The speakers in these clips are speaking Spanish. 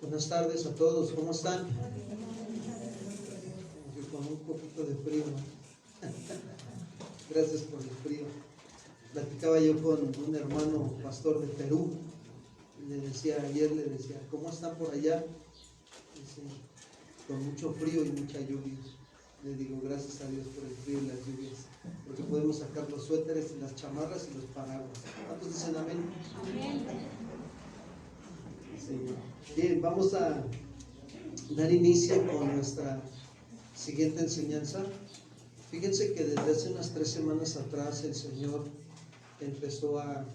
Buenas tardes a todos, ¿cómo están? Yo con un poquito de frío, ¿no? Gracias por el frío. Platicaba yo con un hermano pastor de Perú, y ayer le decía, ¿cómo están por allá? Dice, con mucho frío y mucha lluvia. Le digo, gracias a Dios por el frío y las lluvias, porque podemos sacar los suéteres y las chamarras y los paraguas. ¿Cuántos dicen amén? Sí. Bien, vamos a dar inicio con nuestra siguiente enseñanza. Fíjense que desde hace unas 3 semanas atrás el Señor empezó a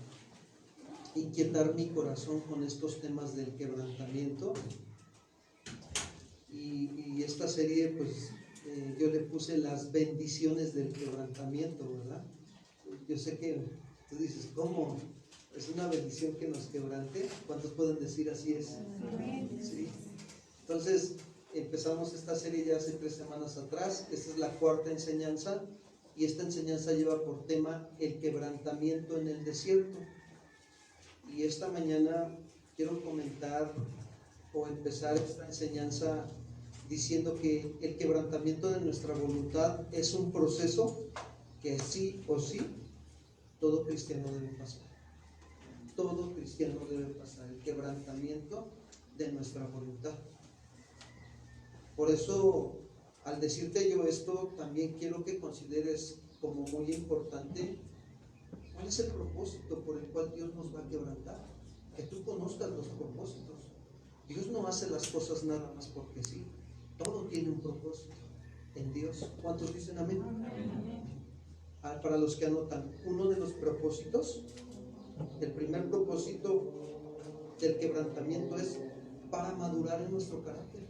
inquietar mi corazón con estos temas del quebrantamiento, y esta serie pues yo le puse las bendiciones del quebrantamiento, ¿verdad? Yo sé que tú dices, ¿cómo? ¿Es una bendición que nos quebrante? ¿Cuántos pueden decir así es? Sí. Entonces empezamos esta serie ya hace 3 semanas atrás. Esta es la 4ª enseñanza, y esta enseñanza lleva por tema el quebrantamiento en el desierto. Y esta mañana quiero comentar o empezar esta enseñanza diciendo que el quebrantamiento de nuestra voluntad es un proceso que sí o sí todo cristiano debe pasar. Todo cristiano debe pasar el quebrantamiento de nuestra voluntad. Por eso, al decirte yo esto, también quiero que consideres como muy importante cuál es el propósito por el cual Dios nos va a quebrantar. Que tú conozcas los propósitos. Dios no hace las cosas nada más porque sí. Todo tiene un propósito en Dios. ¿Cuántos dicen amén? Para los que anotan, uno de los propósitos, el primer propósito del quebrantamiento es para madurar en nuestro carácter.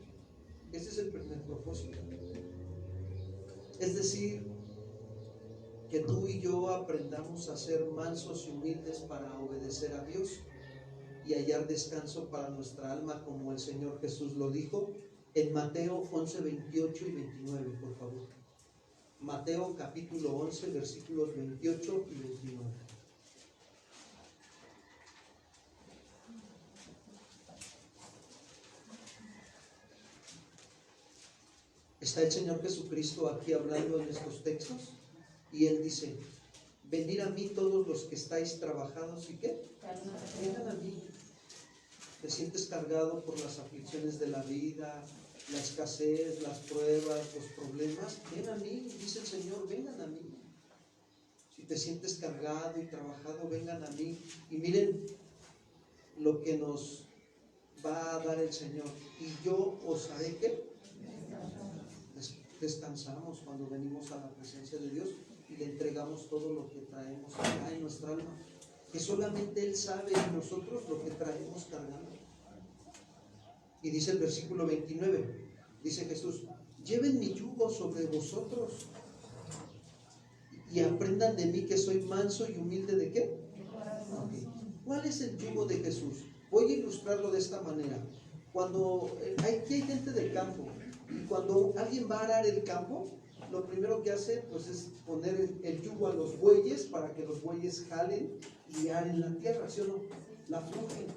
Ese es el primer propósito. Es decir, que tú y yo aprendamos a ser mansos y humildes para obedecer a Dios y hallar descanso para nuestra alma, como el Señor Jesús lo dijo en Mateo 11, 28 y 29, por favor. Mateo capítulo 11, versículos 28 y 29. Está el Señor Jesucristo aquí hablando en estos textos, y Él dice, venid a mí todos los que estáis trabajados y ¿qué? Vengan a mí. Te sientes cargado por las aflicciones de la vida, la escasez, las pruebas, los problemas. Ven a mí, dice el Señor, vengan a mí. Si te sientes cargado y trabajado, vengan a mí. Y miren lo que nos va a dar el Señor. Y yo os haré ¿qué? Descansamos cuando venimos a la presencia de Dios y le entregamos todo lo que traemos acá en nuestra alma, que solamente Él sabe y nosotros lo que traemos cargando. Y dice el versículo 29, dice Jesús, lleven mi yugo sobre vosotros y aprendan de mí, que soy manso y humilde ¿de qué? Okay. ¿Cuál es el yugo de Jesús? Voy a ilustrarlo de esta manera. Cuando aquí hay gente del campo, y cuando alguien va a arar el campo, lo primero que hace pues es poner el yugo a los bueyes para que los bueyes jalen y aren la tierra, ¿sí o no? La flujen.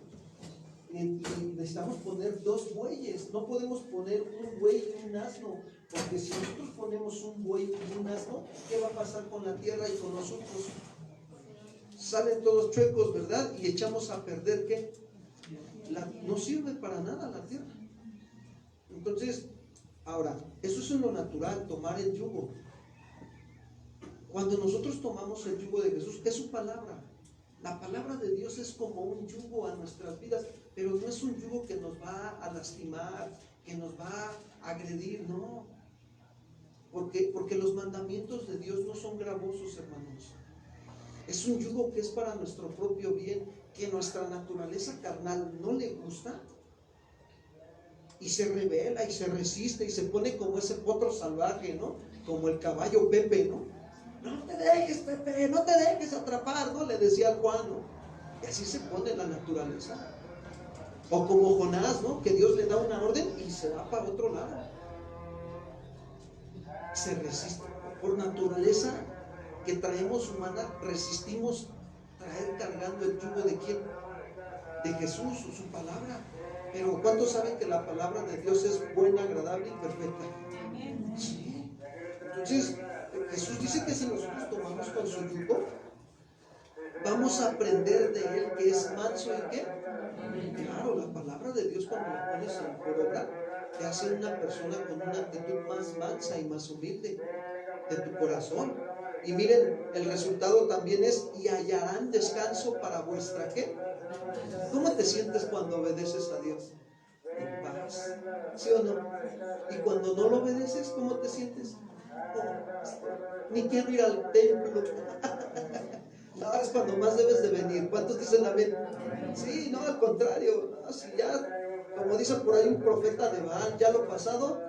Y necesitamos poner 2 bueyes, no podemos poner un buey y un asno, porque si nosotros ponemos un buey y un asno, ¿qué va a pasar con la tierra y con nosotros? Salen todos chuecos, ¿verdad? Y echamos a perder ¿qué? No sirve para nada la tierra. Entonces, ahora, eso es en lo natural, tomar el yugo. Cuando nosotros tomamos el yugo de Jesús, es su palabra. La palabra de Dios es como un yugo a nuestras vidas, pero no es un yugo que nos va a lastimar, que nos va a agredir, no. Porque los mandamientos de Dios no son gravosos, hermanos. Es un yugo que es para nuestro propio bien, que nuestra naturaleza carnal no le gusta, y se revela y se resiste y se pone como ese potro salvaje, ¿no? Como el caballo Pepe, ¿no? No te dejes, Pepe, no te dejes atrapar, ¿no? Le decía al Juan, ¿no? Y así se pone la naturaleza. O como Jonás, ¿no? Que Dios le da una orden y se va para otro lado. Se resiste. Por naturaleza que traemos humana, resistimos traer cargando el yugo de ¿quién? De Jesús, su palabra. Pero ¿cuántos saben que la palabra de Dios es buena, agradable y perfecta? Sí. Entonces, Jesús dice que si nosotros tomamos con su yugo, vamos a aprender de Él que es manso y qué. Claro, la palabra de Dios cuando la pones por obra, te hace una persona con una actitud más mansa y más humilde de tu corazón. Y miren, el resultado también es: y hallarán descanso para vuestra ¿qué? ¿Cómo te sientes cuando obedeces a Dios? En paz, ¿sí o no? Y cuando no lo obedeces, ¿cómo te sientes? Oh, ni quiero ir al templo. Ahora es cuando más debes de venir. ¿Cuántos dicen amén? Sí, no, al contrario. No, si ya, como dicen por ahí un profeta de Baal, ya lo pasado.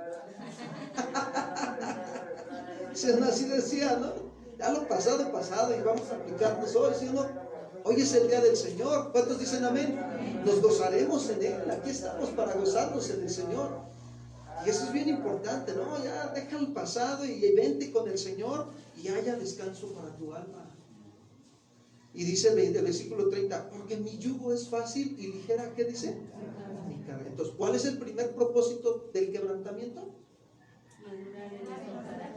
Así decía, ¿no? Ya lo pasado, pasado, y vamos a aplicarnos hoy, ¿sí o no? Hoy es el día del Señor. ¿Cuántos dicen amén? Nos gozaremos en Él. Aquí estamos para gozarnos en el Señor. Y eso es bien importante, ¿no? Ya deja el pasado y vente con el Señor y haya descanso para tu alma. Y dice el versículo 30, porque mi yugo es fácil y ligera, ¿qué dice? Mi carga. Entonces, ¿cuál es el primer propósito del quebrantamiento?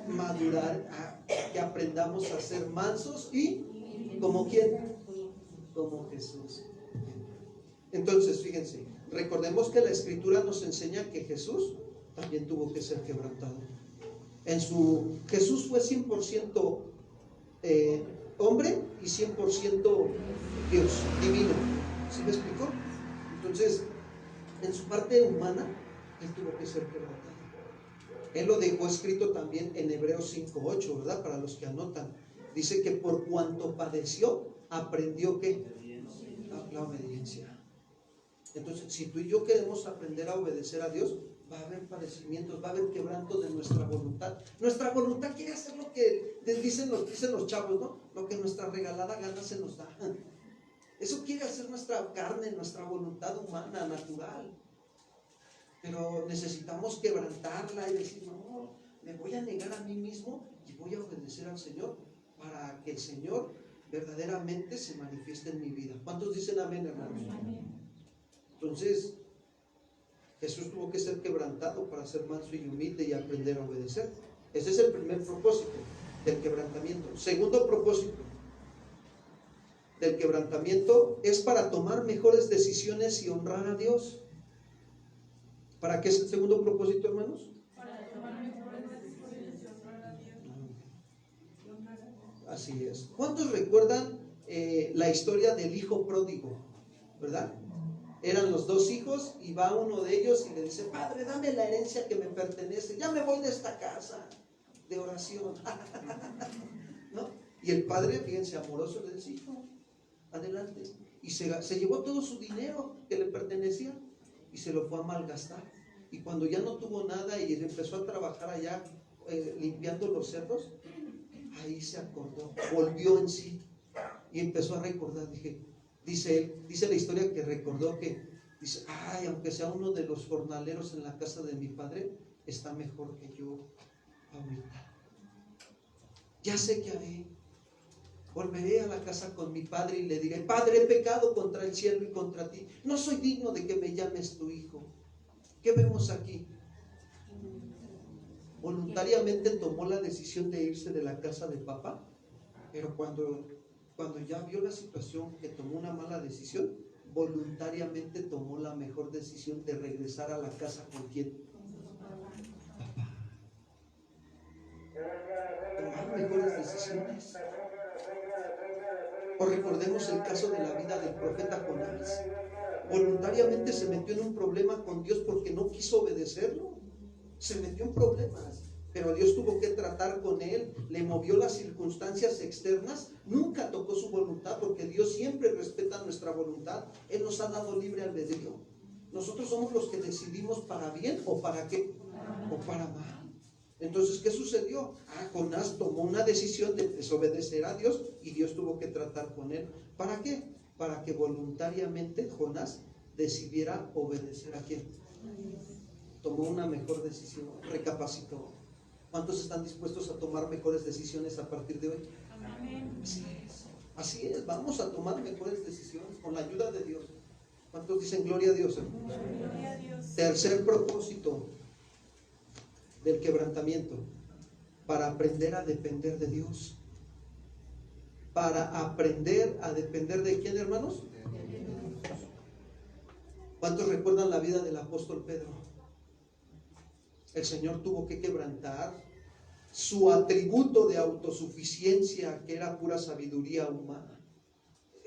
Madurar, que aprendamos a ser mansos y ¿como quién? Como Jesús. Entonces, fíjense, recordemos que la Escritura nos enseña que Jesús también tuvo que ser quebrantado. Jesús fue 100% hombre y 100% Dios, divino. ¿Sí me explicó? Entonces, en su parte humana, Él tuvo que ser quebrantado. Él lo dejó escrito también en Hebreos 5:8, ¿verdad? Para los que anotan. Dice que por cuanto padeció, aprendió ¿qué? La obediencia. Entonces, si tú y yo queremos aprender a obedecer a Dios, va a haber padecimientos, va a haber quebranto de nuestra voluntad. Nuestra voluntad quiere hacer lo que dicen los chavos, ¿no? Lo que nuestra regalada gana se nos da. Eso quiere hacer nuestra carne, nuestra voluntad humana, natural. Pero necesitamos quebrantarla y decir, no, me voy a negar a mí mismo y voy a obedecer al Señor para que el Señor verdaderamente se manifieste en mi vida. ¿Cuántos dicen amén, hermanos? Entonces, Jesús tuvo que ser quebrantado para ser manso y humilde y aprender a obedecer. Ese es el primer propósito del quebrantamiento. Segundo propósito del quebrantamiento es para tomar mejores decisiones y honrar a Dios. ¿Para qué es el segundo propósito, hermanos? Para tomar mejores decisiones y honrar a Dios. Así es. ¿Cuántos recuerdan la historia del hijo pródigo? ¿Verdad? Eran los dos hijos y va uno de ellos y le dice, padre, dame la herencia que me pertenece, ya me voy de esta casa de oración. ¿No? Y el padre, fíjense, amoroso, le dice, hijo, adelante. Y se llevó todo su dinero que le pertenecía y se lo fue a malgastar. Y cuando ya no tuvo nada y empezó a trabajar allá limpiando los cerdos, ahí se acordó, volvió en sí y empezó a recordar. Dice la historia que recordó que dice, ay, aunque sea uno de los jornaleros en la casa de mi padre, está mejor que yo ahorita. Ya sé qué haré. Volveré a la casa con mi padre y le diré, padre, he pecado contra el cielo y contra ti. No soy digno de que me llames tu hijo. ¿Qué vemos aquí? Voluntariamente tomó la decisión de irse de la casa de papá, pero cuando ya vio la situación, que tomó una mala decisión, voluntariamente tomó la mejor decisión de regresar a la casa con quién. Papá. Tomar mejores decisiones. O recordemos el caso de la vida del profeta Jonás. Voluntariamente se metió en un problema con Dios porque no quiso obedecerlo. Se metió en problemas, pero Dios tuvo que tratar con él, le movió las circunstancias externas, nunca tocó su voluntad, porque Dios siempre respeta nuestra voluntad. Él nos ha dado libre albedrío. Nosotros somos los que decidimos para bien o para qué, o para mal. Entonces, ¿qué sucedió? Jonás tomó una decisión de desobedecer a Dios y Dios tuvo que tratar con él. ¿Para qué? Para que voluntariamente Jonás decidiera obedecer a quién. Tomó una mejor decisión, recapacitó. ¿Cuántos están dispuestos a tomar mejores decisiones a partir de hoy? Amén. Así es, vamos a tomar mejores decisiones con la ayuda de Dios. ¿Cuántos dicen gloria a Dios? Gloria a Dios. Tercer propósito del quebrantamiento, para aprender a depender de Dios. Para aprender a depender de quién, hermanos. ¿Cuántos recuerdan la vida del apóstol Pedro? El Señor tuvo que quebrantar su atributo de autosuficiencia, que era pura sabiduría humana.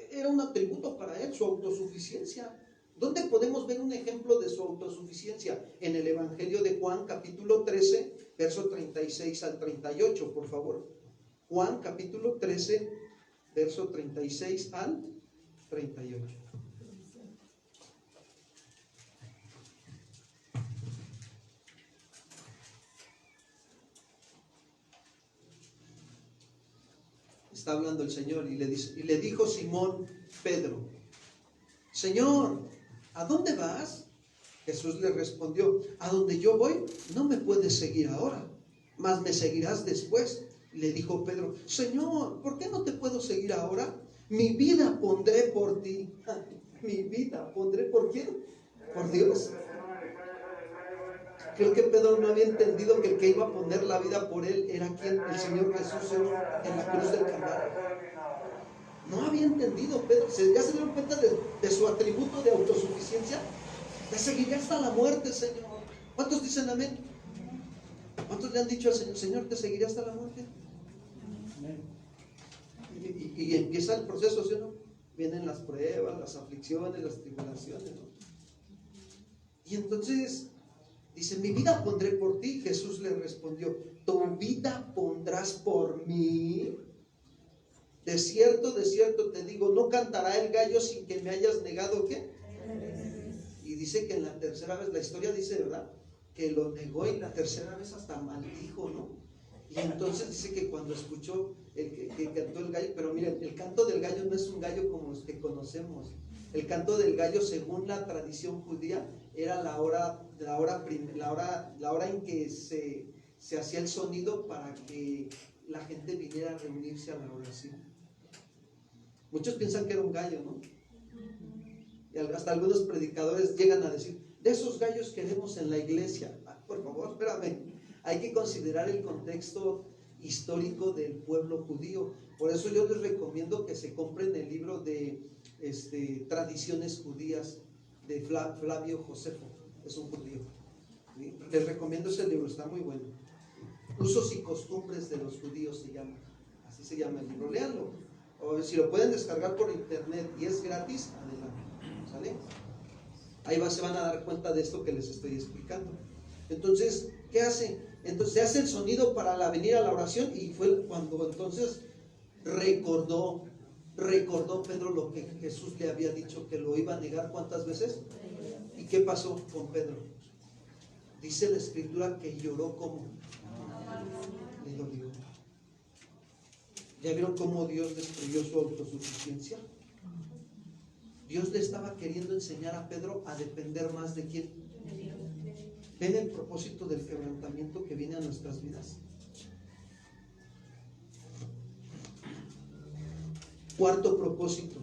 Era un atributo para él, su autosuficiencia. ¿Dónde podemos ver un ejemplo de su autosuficiencia? En el Evangelio de Juan, capítulo 13, verso 36 al 38, por favor. Juan, capítulo 13, verso 36 al 38. Está hablando el Señor y le dijo Simón Pedro: Señor, ¿a dónde vas? Jesús le respondió: a donde yo voy no me puedes seguir ahora, mas me seguirás después. Le dijo Pedro: Señor, ¿por qué no te puedo seguir ahora? Mi vida pondré por ti. Mi vida pondré por quién? Por Dios. Creo que Pedro no había entendido que el que iba a poner la vida por él era quien, el Señor Jesús en la cruz del Calvario. No había entendido Pedro. Ya se dieron cuenta de su atributo de autosuficiencia. Te seguiré hasta la muerte, Señor. ¿Cuántos dicen amén? ¿Cuántos le han dicho al Señor: Señor, te seguiré hasta la muerte? Y empieza el proceso, ¿sí o no? Vienen las pruebas, las aflicciones, las tribulaciones, ¿no? Y entonces dice: mi vida pondré por ti. Jesús le respondió: ¿tu vida pondrás por mí? De cierto te digo, no cantará el gallo sin que me hayas negado, ¿qué? Y dice que en la tercera vez, la historia dice, ¿verdad?, que lo negó, y la tercera vez hasta maldijo, ¿no? Y entonces dice que cuando escuchó que cantó el gallo, pero miren, el canto del gallo no es un gallo como los que conocemos. El canto del gallo, según la tradición judía, era la hora en que se hacía el sonido para que la gente viniera a reunirse a la oración. Muchos piensan que era un gallo, ¿no? Y hasta algunos predicadores llegan a decir: de esos gallos queremos en la iglesia. Por favor, espérame. Hay que considerar el contexto histórico del pueblo judío. Por eso yo les recomiendo que se compren el libro de Tradiciones Judías de Flavio Josefo. Es un judío. ¿Sí? Les recomiendo ese libro, está muy bueno. Usos y costumbres de los judíos se llama. Así se llama el libro. Léanlo. O si lo pueden descargar por internet y es gratis, adelante. ¿Sale? Ahí se van a dar cuenta de esto que les estoy explicando. Entonces, ¿qué hace? Entonces se hace el sonido para venir a la oración, y fue cuando entonces recordó Pedro lo que Jesús le había dicho, que lo iba a negar. ¿Cuántas veces? ¿Y qué pasó con Pedro? Dice la escritura que lloró. como le dolió. ¿Ya vieron cómo Dios destruyó su autosuficiencia? Dios le estaba queriendo enseñar a Pedro a depender más de quién. ¿Ven el propósito del quebrantamiento que viene a nuestras vidas? Cuarto propósito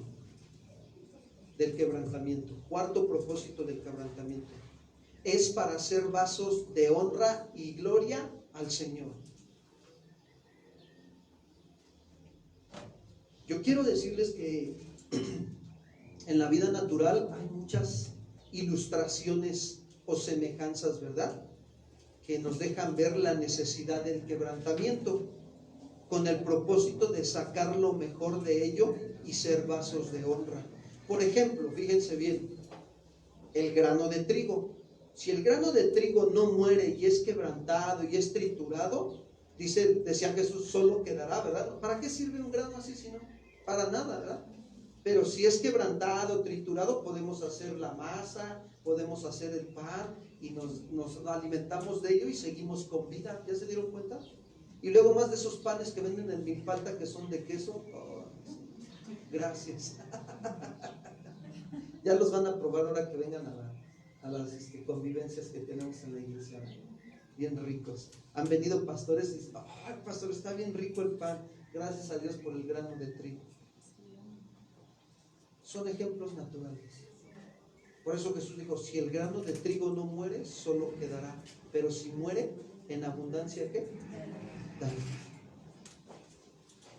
del quebrantamiento. Cuarto propósito del quebrantamiento. Es para ser vasos de honra y gloria al Señor. Yo quiero decirles que en la vida natural hay muchas ilustraciones o semejanzas, ¿verdad?, que nos dejan ver la necesidad del quebrantamiento, con el propósito de sacar lo mejor de ello y ser vasos de honra. Por ejemplo, fíjense bien, el grano de trigo. Si el grano de trigo no muere y es quebrantado y es triturado, decía Jesús, solo quedará, ¿verdad? ¿Para qué sirve un grano así si no? Para nada, ¿verdad? Pero si es quebrantado, triturado, podemos hacer la masa, podemos hacer el pan y nos alimentamos de ello y seguimos con vida. ¿Ya se dieron cuenta? Y luego más de esos panes que venden en Milpalta, que son de queso. Oh, gracias. Ya los van a probar ahora que vengan a las convivencias que tenemos en la iglesia. Bien ricos. Han venido pastores y dicen: ¡ay, pastor, está bien rico el pan! Gracias a Dios por el grano de trigo. Son ejemplos naturales. Por eso Jesús dijo, si el grano de trigo no muere, solo quedará, pero si muere, en abundancia, ¿qué? Da.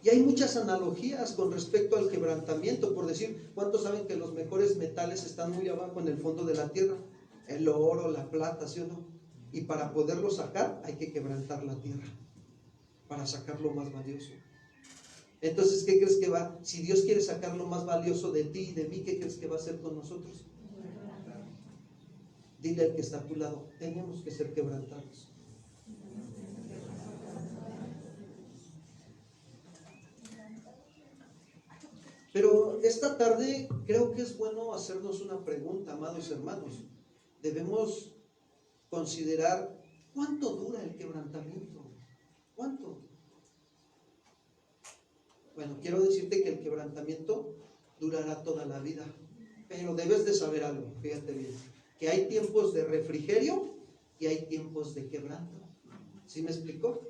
Y hay muchas analogías con respecto al quebrantamiento. Por decir, ¿cuántos saben que los mejores metales están muy abajo en el fondo de la tierra? El oro, la plata, ¿sí o no? Y para poderlo sacar hay que quebrantar la tierra para sacar lo más valioso. Entonces, ¿qué crees que va? Si Dios quiere sacar lo más valioso de ti y de mí, ¿qué crees que va a hacer con nosotros? Dile al que está a tu lado, tenemos que ser quebrantados. Pero esta tarde creo que es bueno hacernos una pregunta, amados hermanos. Debemos considerar cuánto dura el quebrantamiento. ¿Cuánto? Bueno, quiero decirte que el quebrantamiento durará toda la vida, pero debes de saber algo, fíjate bien, que hay tiempos de refrigerio y hay tiempos de quebranto. ¿Sí me explicó?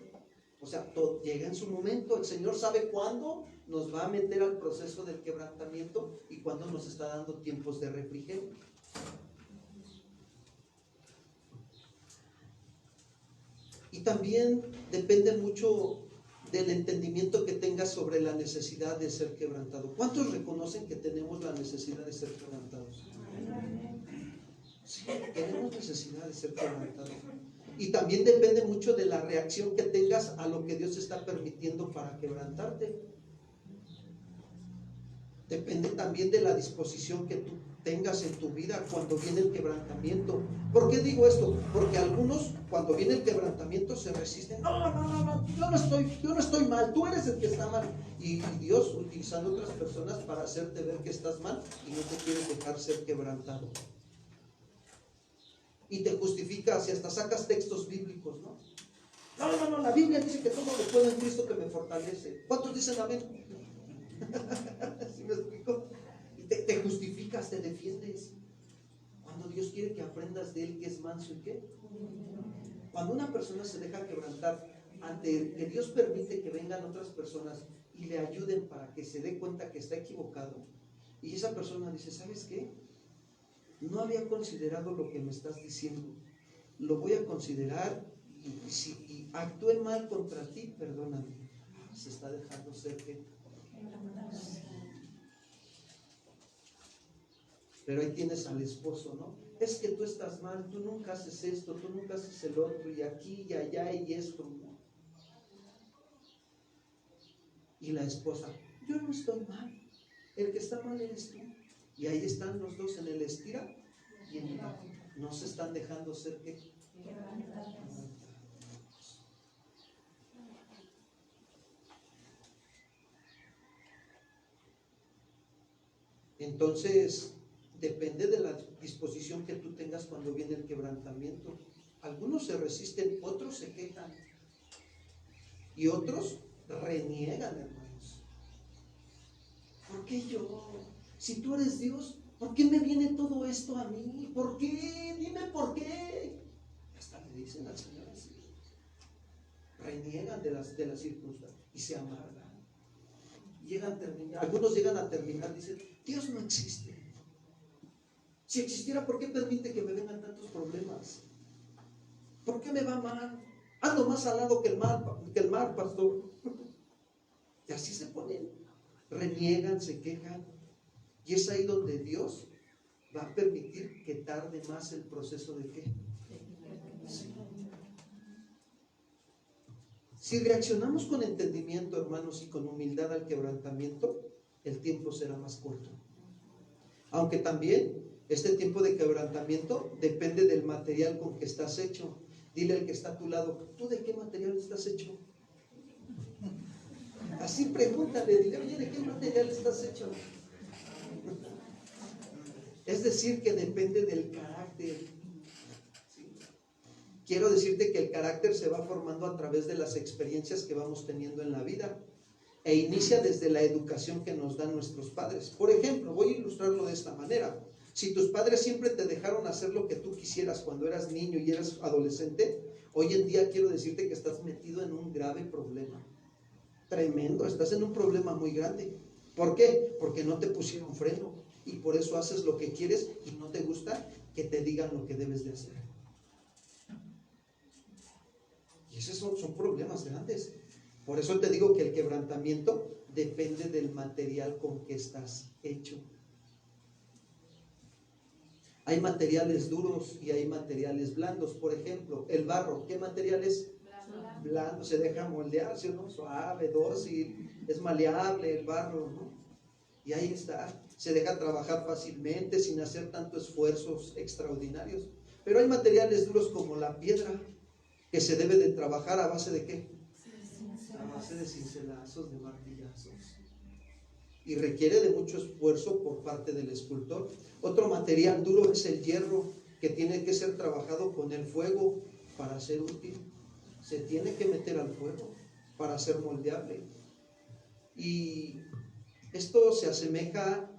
O sea, todo llega en su momento. El Señor sabe cuándo nos va a meter al proceso del quebrantamiento y cuándo nos está dando tiempos de refrigerio. Y también depende mucho del entendimiento que tengas sobre la necesidad de ser quebrantado. ¿Cuántos reconocen que tenemos la necesidad de ser quebrantados? Sí, tenemos necesidad de ser quebrantados. Y también depende mucho de la reacción que tengas a lo que Dios está permitiendo para quebrantarte. Depende también de la disposición que tú tengas en tu vida cuando viene el quebrantamiento. ¿Por qué digo esto? Porque algunos cuando viene el quebrantamiento se resisten. No, yo no estoy mal, tú eres el que está mal. Y Dios utilizando otras personas para hacerte ver que estás mal y no te quieres dejar ser quebrantado. Y te justificas y hasta sacas textos bíblicos, ¿no? No, la Biblia dice que todo lo puedo en Cristo que me fortalece. ¿Cuántos dicen amén? ¿Sí me explico? Y te justificas, te defiendes. Cuando Dios quiere que aprendas de Él que es manso y qué. Cuando una persona se deja quebrantar ante que Dios permite que vengan otras personas y le ayuden para que se dé cuenta que está equivocado, y esa persona dice, ¿sabes qué? No había considerado lo que me estás diciendo, lo voy a considerar y si actué mal contra ti, perdóname. Se está dejando ser que. Pero ahí tienes al esposo, ¿no? Es que tú estás mal, tú nunca haces esto, tú nunca haces el otro, y aquí y allá y esto, ¿no? Y la esposa, yo no estoy mal, el que está mal eres tú. Y ahí están los dos en el estira y en el afloja. No se están dejando ser que. Entonces, depende de la disposición que tú tengas cuando viene el quebrantamiento. Algunos se resisten, otros se quejan y otros reniegan, hermanos. ¿Por qué yo? Si tú eres Dios, ¿por qué me viene todo esto a mí? ¿Por qué? Dime por qué. Hasta le dicen al Señor así. Reniegan de las circunstancias y se amargan. Algunos llegan a terminar, dicen, Dios no existe. Si existiera, ¿por qué permite que me vengan tantos problemas? ¿Por qué me va mal? Ando más salado que el mar, pastor. Y así se ponen, reniegan, se quejan. Y es ahí donde Dios va a permitir que tarde más el proceso de qué. Sí. Si reaccionamos con entendimiento, hermanos, y con humildad al quebrantamiento, el tiempo será más corto. Aunque también este tiempo de quebrantamiento depende del material con que estás hecho. Dile al que está a tu lado, ¿tú de qué material estás hecho? Así pregúntale, dile, oye, ¿de qué material estás hecho? Es decir, que depende del carácter. ¿Sí? Quiero decirte que el carácter se va formando a través de las experiencias que vamos teniendo en la vida e inicia desde la educación que nos dan nuestros padres. Por ejemplo, voy a ilustrarlo de esta manera. Si tus padres siempre te dejaron hacer lo que tú quisieras cuando eras niño y eras adolescente, hoy en día quiero decirte que estás metido en un grave problema. Tremendo, estás en un problema muy grande. ¿Por qué? Porque no te pusieron freno. y por eso haces lo que quieres y no te gusta que te digan lo que debes de hacer. Y esos son problemas grandes. Por eso te digo que el quebrantamiento depende del material con que estás hecho. Hay materiales duros y hay materiales blandos. Por ejemplo, el barro, ¿qué material es? Blando, se deja moldearse, ¿no? Suave, dócil, es maleable el barro, ¿no? Y ahí está, se deja trabajar fácilmente sin hacer tantos esfuerzos extraordinarios. Pero hay materiales duros como la piedra, que se debe de trabajar a base de ¿qué? A base de cincelazos, de martillazos. Y requiere de mucho esfuerzo por parte del escultor. Otro material duro es el hierro, que tiene que ser trabajado con el fuego para ser útil. Se tiene que meter al fuego para ser moldeable. Y esto se asemeja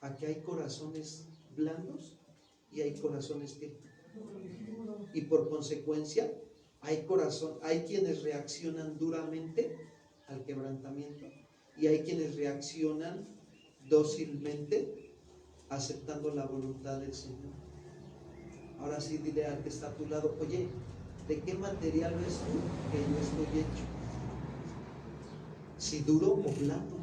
a que hay corazones blandos y hay corazones que, y por consecuencia hay quienes reaccionan duramente al quebrantamiento y hay quienes reaccionan dócilmente aceptando la voluntad del Señor. Ahora sí, dile al que está a tu lado: oye, ¿de qué material ves tú que yo estoy hecho? ¿Si duro o blando?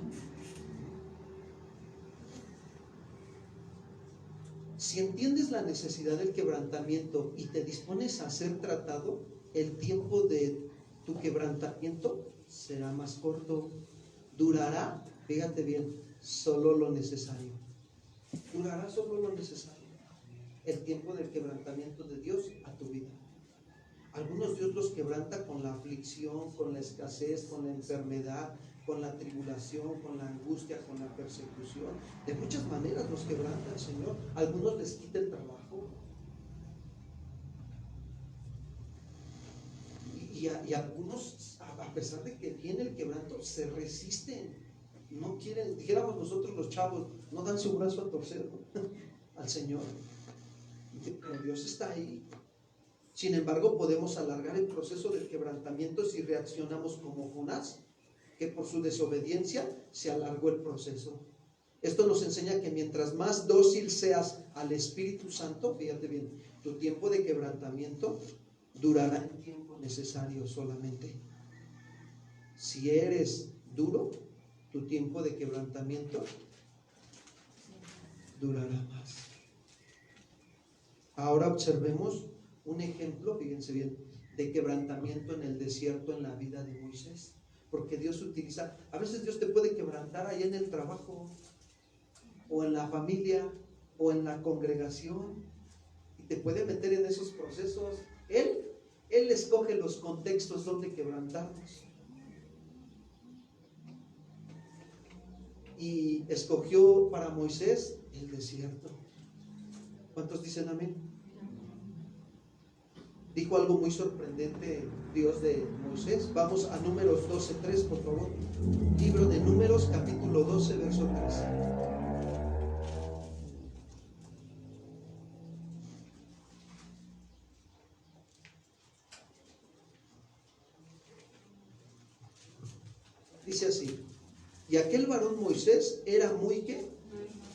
Si entiendes la necesidad del quebrantamiento y te dispones a ser tratado, el tiempo de tu quebrantamiento será más corto. Durará, fíjate bien, solo lo necesario. Durará solo lo necesario. El tiempo del quebrantamiento de Dios a tu vida. Algunos Dios los quebranta con la aflicción, con la escasez, con la enfermedad, con la tribulación, con la angustia, con la persecución. De muchas maneras los quebranta el Señor. Algunos les quita el trabajo. Y algunos, a pesar de que viene el quebranto, se resisten. No quieren, dijéramos nosotros los chavos, no dan su brazo a torcer, ¿no? Al Señor. Pero Dios está ahí. Sin embargo, podemos alargar el proceso del quebrantamiento si reaccionamos como Jonás, que por su desobediencia se alargó el proceso. Esto nos enseña que mientras más dócil seas al Espíritu Santo, fíjate bien, tu tiempo de quebrantamiento durará el tiempo necesario solamente. Si eres duro, tu tiempo de quebrantamiento durará más. Ahora observemos un ejemplo, fíjense bien, de quebrantamiento en el desierto en la vida de Moisés. Porque Dios utiliza, a veces Dios te puede quebrantar ahí en el trabajo, o en la familia, o en la congregación, y te puede meter en esos procesos. Él escoge los contextos donde quebrantarnos. Y escogió para Moisés el desierto. ¿Cuántos dicen amén? Dijo algo muy sorprendente Dios de Moisés. Vamos a Números 12:3, por favor. Libro de Números, capítulo 12, verso 3. Dice así: y aquel varón Moisés era muy, ¿qué?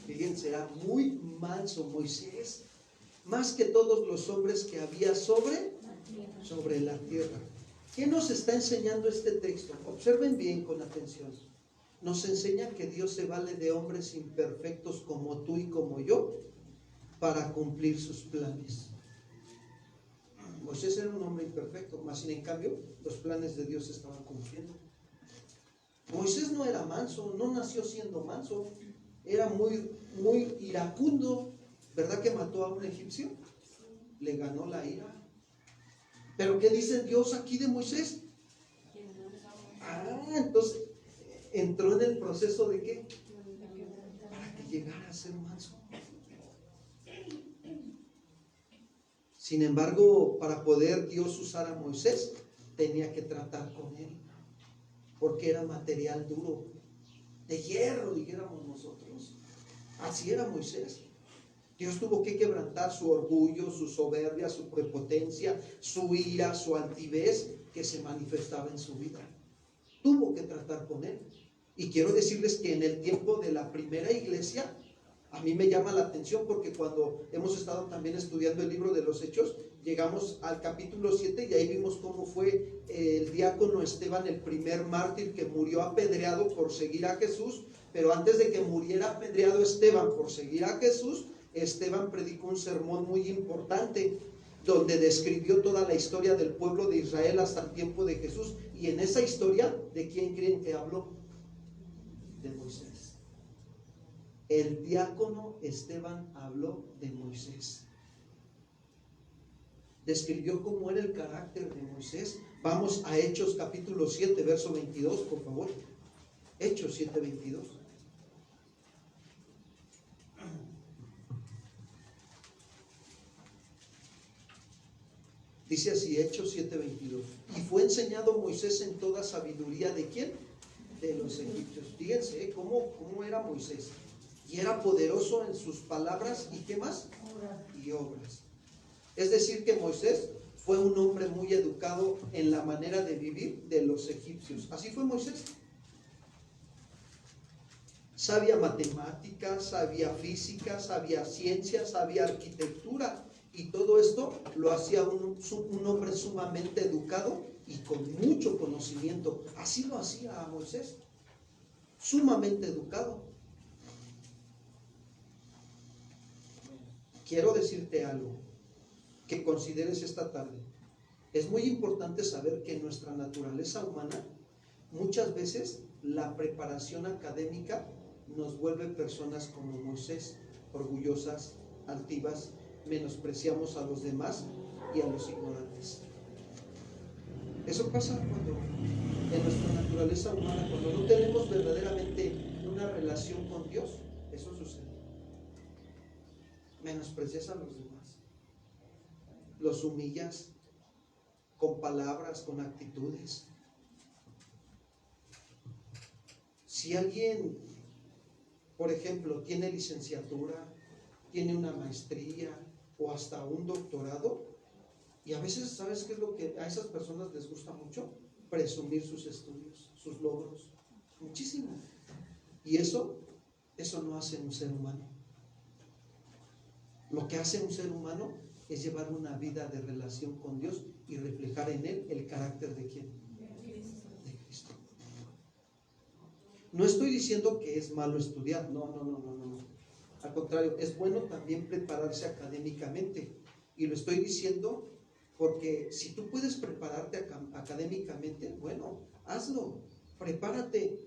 Fíjense, era muy manso Moisés, más que todos los hombres que había sobre la tierra. ¿Qué nos está enseñando este texto? Observen bien con atención. Nos enseña que Dios se vale de hombres imperfectos como tú y como yo para cumplir sus planes. Moisés era un hombre imperfecto, mas sin en cambio los planes de Dios se estaban cumpliendo. Moisés no era manso, no nació siendo manso, era muy iracundo. ¿Verdad que mató a un egipcio? Le ganó la ira. ¿Pero qué dice Dios aquí de Moisés? Entonces entró en el proceso de ¿qué? Para que llegara a ser manso. Sin embargo, para poder Dios usar a Moisés, tenía que tratar con él, porque era material duro, de hierro, dijéramos nosotros. Así era Moisés. Dios tuvo que quebrantar su orgullo, su soberbia, su prepotencia, su ira, su altivez que se manifestaba en su vida. Tuvo que tratar con él. Y quiero decirles que en el tiempo de la primera iglesia A mí me llama la atención porque cuando hemos estado también estudiando el libro de los Hechos, llegamos al capítulo 7 y ahí vimos cómo fue el diácono Esteban, el primer mártir que murió apedreado por seguir a Jesús. Pero antes de que muriera apedreado Esteban por seguir a Jesús, Esteban predicó un sermón muy importante donde describió toda la historia del pueblo de Israel hasta el tiempo de Jesús. Y en esa historia, ¿de quién creen que habló? De Moisés. El diácono Esteban habló de Moisés. Describió cómo era el carácter de Moisés. Vamos a Hechos capítulo 7, verso 22, por favor. Hechos 7, 22. Dice así, Hechos 7, 22. Y fue enseñado Moisés en toda sabiduría, ¿de quién? De los egipcios. Fíjense cómo era Moisés. Y era poderoso en sus palabras, ¿y qué más? Y obras. Es decir, que Moisés fue un hombre muy educado en la manera de vivir de los egipcios. Así fue Moisés. Sabía matemáticas, sabía física, sabía ciencia, sabía arquitectura. Y todo esto lo hacía un hombre sumamente educado y con mucho conocimiento. Así lo hacía a Moisés. Sumamente educado. Quiero decirte algo que consideres esta tarde. Es muy importante saber que en nuestra naturaleza humana, muchas veces la preparación académica nos vuelve personas como Moisés, orgullosas, altivas, menospreciamos a los demás y a los ignorantes. Eso pasa cuando en nuestra naturaleza humana, cuando no tenemos verdaderamente una relación con Dios, eso sucede. Menosprecias a los demás, los humillas con palabras, con actitudes. Si alguien, por ejemplo, tiene licenciatura, tiene una maestría o hasta un doctorado, y a veces, ¿sabes qué es lo que a esas personas les gusta mucho? Presumir sus estudios, sus logros, muchísimo. Y eso no hace un ser humano. Lo que hace un ser humano es llevar una vida de relación con Dios y reflejar en él el carácter de ¿quién? De Cristo. No estoy diciendo que es malo estudiar, no. Al contrario, es bueno también prepararse académicamente. Y lo estoy diciendo porque si tú puedes prepararte académicamente, bueno, hazlo, prepárate,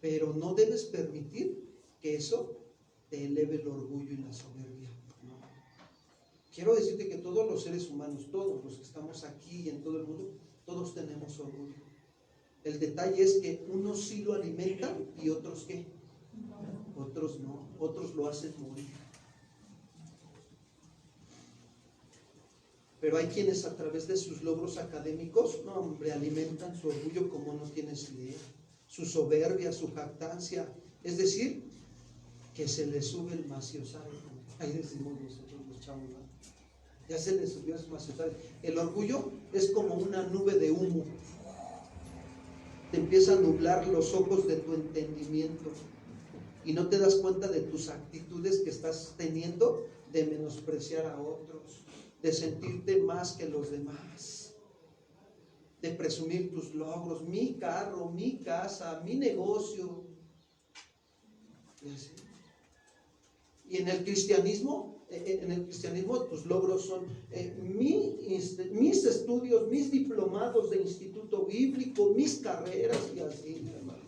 pero no debes permitir que eso te eleve el orgullo y la soberbia. Quiero decirte que todos los seres humanos, todos los que estamos aquí y en todo el mundo, todos tenemos orgullo. El detalle es que unos sí lo alimentan y otros ¿qué? Otros no, otros lo hacen morir. Pero hay quienes a través de sus logros académicos, no hombre, alimentan su orgullo como no tienes idea, su soberbia, su jactancia, es decir, que se les sube el maciosal. Ahí decimos nosotros los chavos, ¿no? Ya se les subió el maciosal. El orgullo es como una nube de humo. Te empieza a nublar los ojos de tu entendimiento y no te das cuenta de tus actitudes que estás teniendo de menospreciar a otros, de sentirte más que los demás, de presumir tus logros, mi carro, mi casa, mi negocio. Y en el cristianismo tus logros son mis estudios, mis diplomados de instituto bíblico, mis carreras y así, hermanos.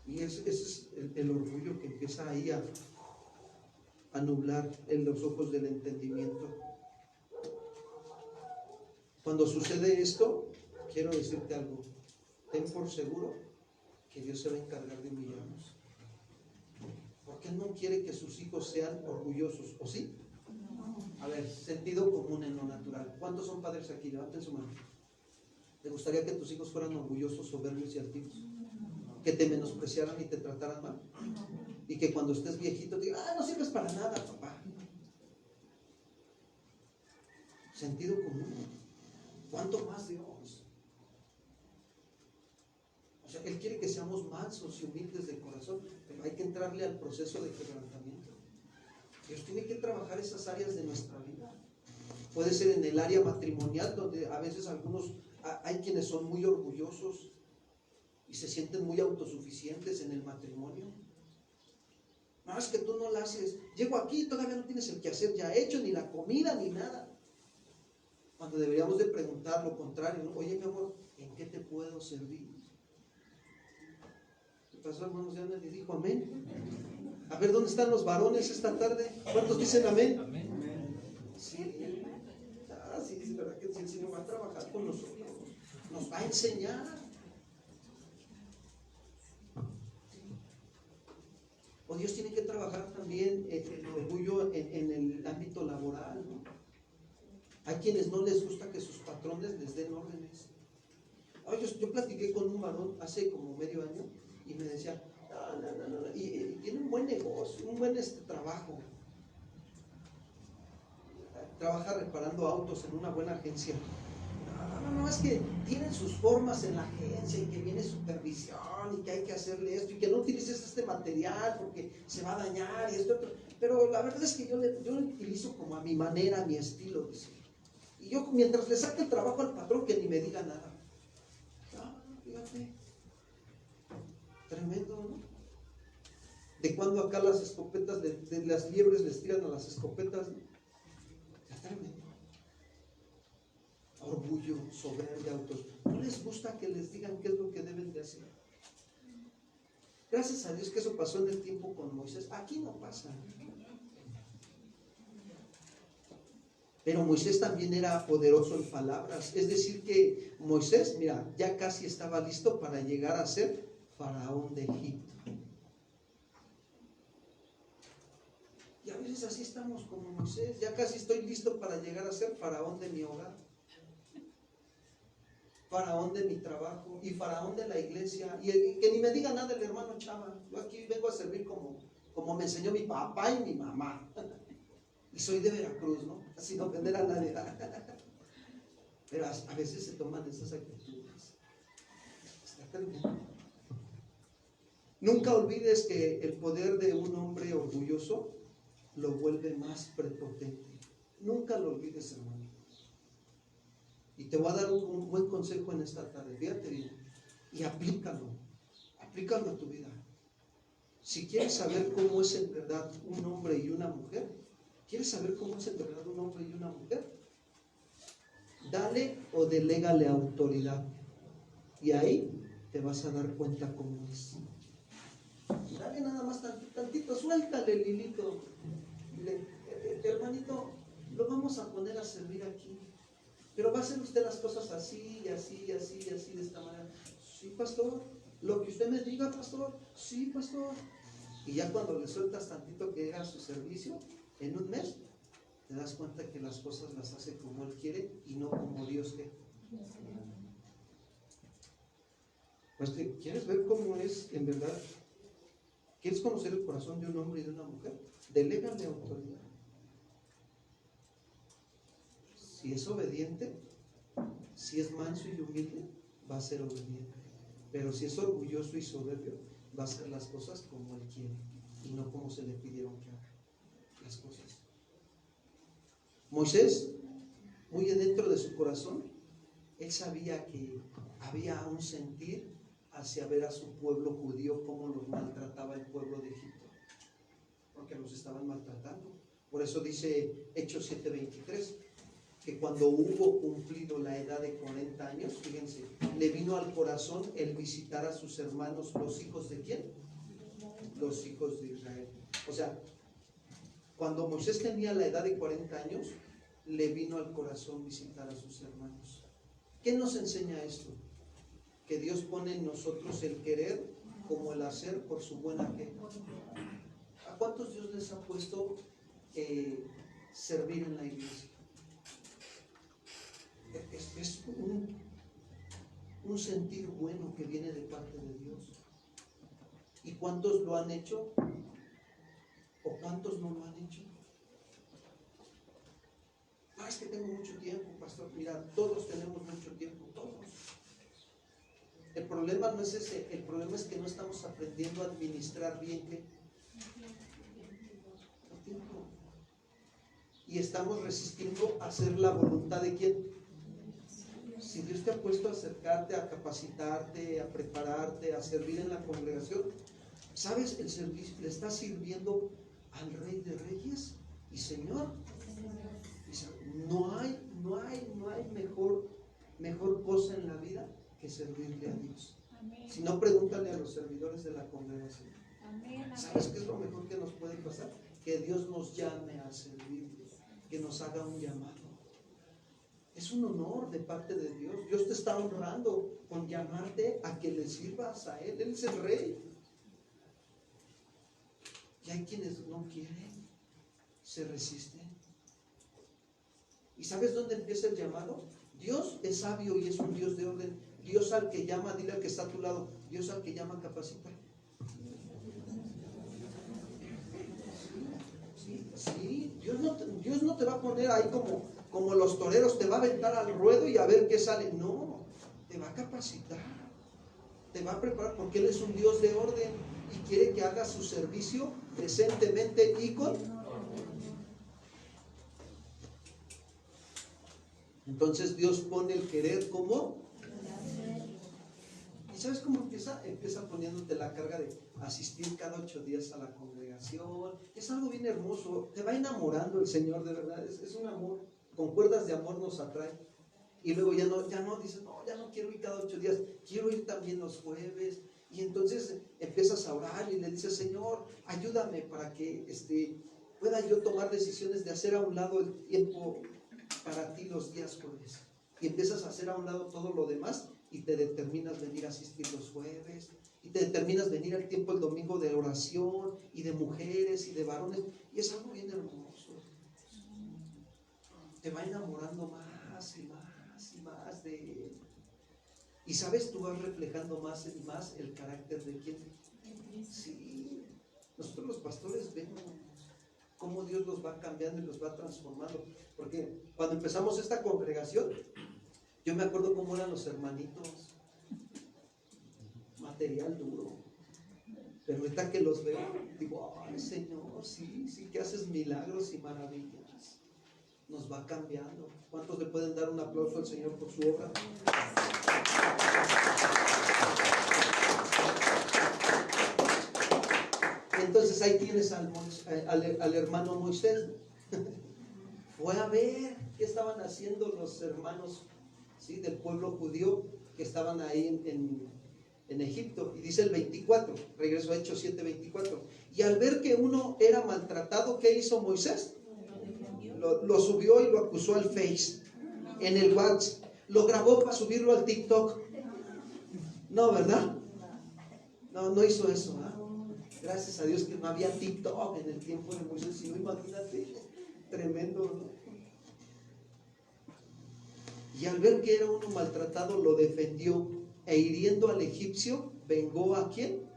Y ese es el orgullo que empieza ahí a nublar en los ojos del entendimiento. Cuando sucede esto, quiero decirte algo. Ten por seguro que Dios se va a encargar de humillarnos. Porque Él no quiere que sus hijos sean orgullosos, ¿o sí? A ver, sentido común en lo natural. ¿Cuántos son padres aquí? Levanten su mano. ¿Te gustaría que tus hijos fueran orgullosos, soberbios y altivos? ¿Que te menospreciaran y te trataran mal? Y que cuando estés viejito te digan, no sirves para nada, papá. Sentido común. ¿Cuánto más Dios? O sea, Él quiere que seamos mansos y humildes de corazón, pero hay que entrarle al proceso de quebrantamiento. Dios tiene que trabajar esas áreas de nuestra vida. Puede ser en el área matrimonial, donde a veces hay quienes son muy orgullosos y se sienten muy autosuficientes en el matrimonio. No, es que tú no la haces. Llego aquí y todavía no tienes el quehacer ya hecho, ni la comida, ni nada. Cuando deberíamos de preguntar lo contrario, ¿no? Oye, mi amor, ¿en qué te puedo servir? ¿Qué pasó, hermanos? Ya nadie dijo amén. A ver, ¿dónde están los varones esta tarde? ¿Cuántos dicen amén? Amén. Sí. Sí, es verdad que el Señor va a trabajar con nosotros, nos va a enseñar. O Dios tiene que trabajar también el orgullo en el ámbito laboral, ¿no? Hay quienes no les gusta que sus patrones les den órdenes. Yo platiqué con un varón hace como medio año y me decía, no. Y tiene un buen negocio, un buen trabajo. Trabaja reparando autos en una buena agencia. No, es que tienen sus formas en la agencia y que viene supervisión y que hay que hacerle esto y que no utilices este material porque se va a dañar y esto otro. Pero la verdad es que yo lo utilizo como a mi manera, a mi estilo. Y yo mientras le saque el trabajo al patrón, que ni me diga nada. Fíjate. Tremendo, ¿no? De cuando acá las escopetas de las liebres les tiran a las escopetas, ¿no? Tremendo. Orgullo, soberbia, autos. No les gusta que les digan qué es lo que deben de hacer. Gracias a Dios que eso pasó en el tiempo con Moisés. Aquí no pasa. Pero Moisés también era poderoso en palabras. Es decir que Moisés, mira, ya casi estaba listo para llegar a ser faraón de Egipto. Y a veces así estamos como Moisés. Ya casi estoy listo para llegar a ser faraón de mi hogar, faraón de mi trabajo y faraón de la iglesia. Y que ni me diga nada el hermano Chava. Yo aquí vengo a servir como me enseñó mi papá y mi mamá. Y soy de Veracruz, ¿no? Sin ofender a nadie. Pero a veces se toman esas actitudes. Está tremendo. Nunca olvides que el poder de un hombre orgulloso lo vuelve más prepotente. Nunca lo olvides, hermano. Y te voy a dar un buen consejo en esta tarde. Fíjate bien. Y aplícalo a tu vida. Si quieres saber cómo es en verdad un hombre y una mujer, ¿quieres saber cómo es en verdad un hombre y una mujer? Dale o delégale autoridad. Y ahí te vas a dar cuenta cómo es. Dale nada más tantito, suéltale, Lilito. Dile, hermanito, lo vamos a poner a servir aquí. Pero va a hacer usted las cosas así, y así, y así, y así, de esta manera. Sí, pastor. Lo que usted me diga, pastor. Sí, pastor. Y ya cuando le sueltas tantito que haga su servicio, en un mes, te das cuenta que las cosas las hace como Él quiere y no como Dios quiere. Pues, ¿quieres ver cómo es en verdad? ¿Quieres conocer el corazón de un hombre y de una mujer? Delégale autoridad. Si es obediente, si es manso y humilde, va a ser obediente. Pero si es orgulloso y soberbio, va a hacer las cosas como Él quiere y no como se le pidieron que haga las cosas. Moisés, muy adentro de su corazón, él sabía que había un sentir hacia ver a su pueblo judío cómo los maltrataba el pueblo de Egipto, porque los estaban maltratando. Por eso dice Hechos 7:23, que cuando hubo cumplido la edad de 40 años, fíjense, le vino al corazón el visitar a sus hermanos, los hijos de ¿quién? Los hijos de Israel. O sea, cuando Moisés tenía la edad de 40 años, le vino al corazón visitar a sus hermanos. ¿Qué nos enseña esto? Que Dios pone en nosotros el querer como el hacer por su buena fe. ¿A cuántos Dios les ha puesto servir en la iglesia? Es un sentir bueno que viene de parte de Dios. ¿Y cuántos lo han hecho? ¿O cuántos no lo han hecho? Es que tengo mucho tiempo, pastor. Mira, todos tenemos mucho tiempo, todos. El problema no es ese, el problema es que no estamos aprendiendo a administrar bien Y estamos resistiendo a hacer la voluntad de ¿quién? Si Dios te ha puesto a acercarte, a capacitarte, a prepararte, a servir en la congregación, ¿sabes? El servicio le está sirviendo al Rey de Reyes y Señor. No hay mejor cosa en la vida que servirle a Dios. Si no, pregúntale a los servidores de la congregación. ¿Sabes qué es lo mejor que nos puede pasar? Que Dios nos llame a servirle, que nos haga un llamado. Es un honor de parte de Dios. Dios te está honrando con llamarte a que le sirvas a Él. Él es el Rey. Y hay quienes no quieren, se resisten. ¿Y sabes dónde empieza el llamado? Dios es sabio y es un Dios de orden. Dios al que llama, dile al que está a tu lado, Dios al que llama capacita. Sí, Dios no te va a poner ahí como los toreros, te va a aventar al ruedo y a ver qué sale. No, te va a capacitar, te va a preparar, porque Él es un Dios de orden y quiere que hagas su servicio decentemente y con. Entonces Dios pone el querer como. ¿Y sabes cómo empieza? Empieza poniéndote la carga de asistir cada 8 días a la congregación. Es algo bien hermoso. Te va enamorando el Señor, de verdad. Es un amor. Con cuerdas de amor nos atrae. Y luego ya no dices, no, ya no quiero ir cada 8 días. Quiero ir también los jueves. Y entonces empiezas a orar y le dices, Señor, ayúdame para que pueda yo tomar decisiones de hacer a un lado el tiempo para ti los días jueves. Y empiezas a hacer a un lado todo lo demás y te determinas venir a asistir los jueves y te determinas venir al tiempo el domingo de oración y de mujeres y de varones, y es algo bien hermoso. Te va enamorando más y más y más de Él. Y sabes, tú vas reflejando más y más el carácter de quién. Sí, nosotros los pastores vemos cómo Dios los va cambiando y los va transformando. Porque cuando empezamos esta congregación, yo me acuerdo cómo eran los hermanitos, material duro. Pero ahorita que los veo, digo, ay Señor, sí que haces milagros y maravillas. Nos va cambiando. ¿Cuántos le pueden dar un aplauso al Señor por su obra? Entonces ahí tienes al hermano Moisés. Fue a ver qué estaban haciendo los hermanos, ¿sí?, del pueblo judío que estaban ahí en Egipto. Y dice el 24, regreso a Hechos 7:24. Y al ver que uno era maltratado, ¿qué hizo Moisés? Lo subió y lo acusó al Face, en el WhatsApp. Lo grabó para subirlo al TikTok. No, ¿verdad? No hizo eso, ¿eh? Gracias a Dios que no había TikTok en el tiempo de Moisés. Si no, imagínate, tremendo, ¿no? Y al ver que era uno maltratado, lo defendió, e hiriendo al egipcio, vengó ¿a quién?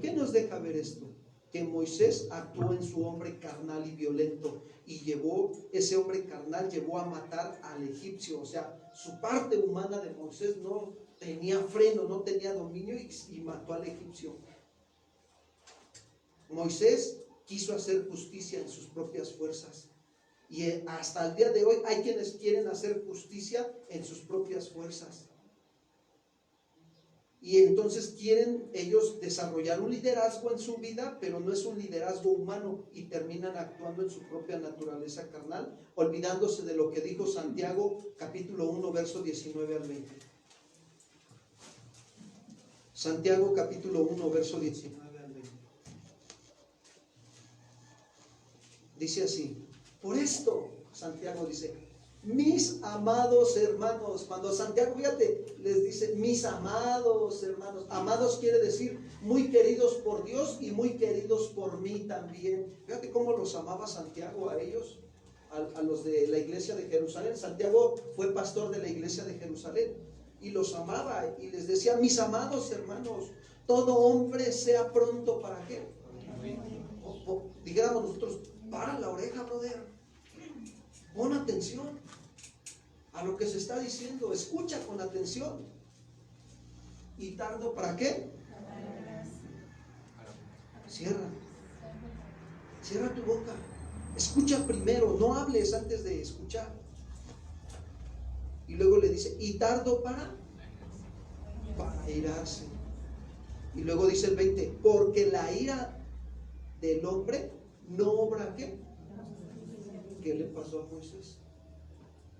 ¿Qué nos deja ver esto? Que Moisés actuó en su hombre carnal y violento, y ese hombre carnal llevó a matar al egipcio. O sea, su parte humana de Moisés no tenía freno, no tenía dominio, y mató al egipcio. Moisés quiso hacer justicia en sus propias fuerzas, y hasta el día de hoy hay quienes quieren hacer justicia en sus propias fuerzas, y entonces quieren ellos desarrollar un liderazgo en su vida, pero no es un liderazgo humano, y terminan actuando en su propia naturaleza carnal, olvidándose de lo que dijo Santiago capítulo 1 verso 19 al 20. Santiago capítulo 1 verso 19 al 20. Dice así: por esto, Santiago dice, mis amados hermanos. Cuando Santiago, fíjate, les dice mis amados hermanos. Amados quiere decir muy queridos por Dios y muy queridos por mí también. Fíjate cómo los amaba Santiago a ellos, a los de la iglesia de Jerusalén. Santiago fue pastor de la iglesia de Jerusalén y los amaba y les decía, mis amados hermanos, todo hombre sea pronto para qué. Dijéramos nosotros, para la oreja, brother. Pon atención a lo que se está diciendo, escucha con atención. ¿Y tardo para qué? Cierra. Cierra tu boca. Escucha primero, no hables antes de escuchar. Y luego le dice, y tardo para irarse. Y luego dice el 20, porque la ira del hombre no obra ¿qué? ¿Qué le pasó a Moisés?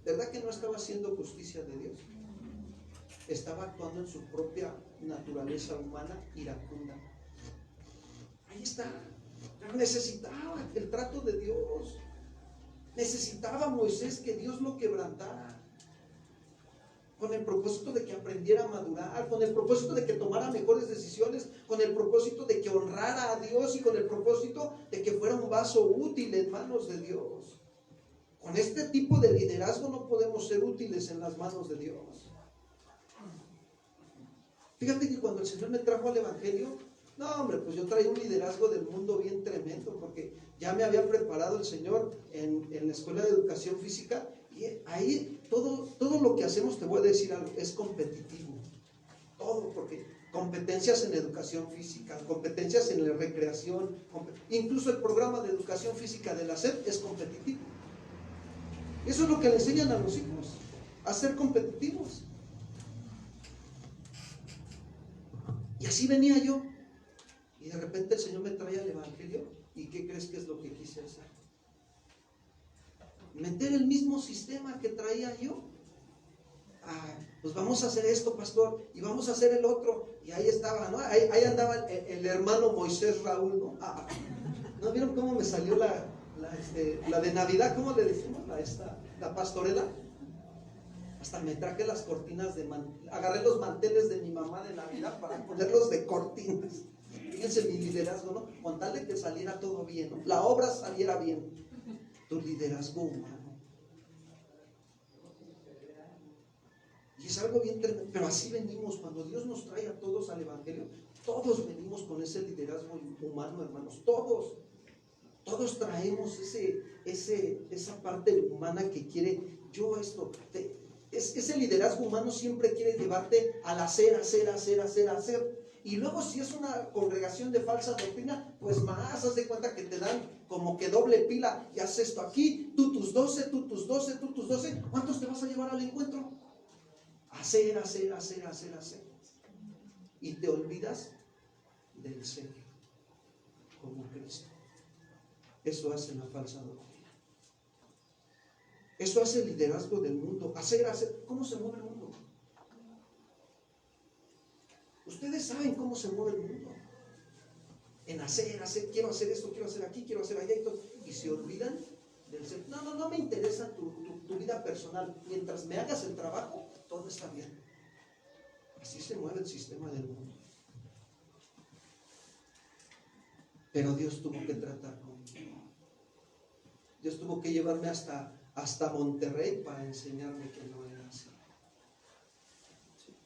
¿Verdad que no estaba haciendo justicia de Dios? Estaba actuando en su propia naturaleza humana iracunda. Ahí está. Pero necesitaba el trato de Dios. Necesitaba Moisés que Dios lo quebrantara, con el propósito de que aprendiera a madurar, con el propósito de que tomara mejores decisiones, con el propósito de que honrara a Dios y con el propósito de que fuera un vaso útil en manos de Dios. Con este tipo de liderazgo no podemos ser útiles en las manos de Dios. Fíjate que cuando el Señor me trajo al Evangelio, no hombre, pues yo traía un liderazgo del mundo bien tremendo, porque ya me había preparado el Señor en la escuela de educación física, y ahí todo lo que hacemos, te voy a decir algo, es competitivo. Todo, porque competencias en educación física, competencias en la recreación, incluso el programa de educación física de la SEP es competitivo. Eso es lo que le enseñan a los hijos, a ser competitivos. Y así venía yo. Y de repente el Señor me trae al Evangelio. ¿Y qué crees que es lo que quise hacer? Meter el mismo sistema que traía yo. Pues vamos a hacer esto, pastor, y vamos a hacer el otro. Y ahí estaba, ¿no? Ahí andaba el hermano Moisés Raúl, ¿no? ¿No vieron cómo me salió la de Navidad? ¿Cómo le decimos? La pastorela. Hasta me traje las cortinas agarré los manteles de mi mamá de Navidad para ponerlos de cortinas. Fíjense mi liderazgo, ¿no? Con tal de que saliera todo bien, ¿no? La obra saliera bien. Tu liderazgo humano. Y es algo bien tremendo. Pero así venimos, cuando Dios nos trae a todos al Evangelio, todos venimos con ese liderazgo humano, hermanos. Todos traemos esa parte humana que quiere, yo esto. Ese liderazgo humano siempre quiere llevarte al hacer. Y luego si es una congregación de falsa doctrina, pues más, haz de cuenta que te dan como que doble pila y haz esto aquí, tú tus 12, ¿cuántos te vas a llevar al encuentro? Hacer. Y te olvidas del ser como Cristo. Eso hace la falsa doctrina. Eso hace el liderazgo del mundo. Hacer. ¿Cómo se mueve el mundo? Ustedes saben cómo se mueve el mundo. En hacer. Quiero hacer esto, quiero hacer aquí, quiero hacer allá. Y se olvidan del ser. No me interesa tu vida personal. Mientras me hagas el trabajo, todo está bien. Así se mueve el sistema del mundo. Pero Dios tuvo que tratar conmigo. Dios tuvo que llevarme hasta Monterrey para enseñarme que no era así.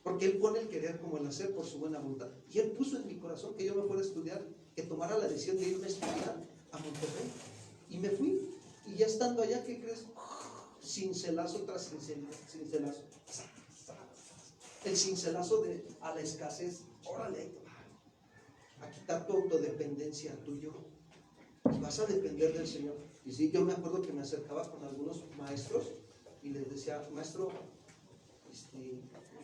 Porque Él pone el querer como el hacer por su buena voluntad. Y Él puso en mi corazón que yo me fuera a estudiar, que tomara la decisión de irme a estudiar a Monterrey. Y me fui. Y ya estando allá, ¿qué crees? Cincelazo tras cincelazo. El cincelazo a la escasez. Órale, a quitar tu autodependencia tuyo. Y vas a depender del Señor. Y sí, yo me acuerdo que me acercaba con algunos maestros y les decía, maestro,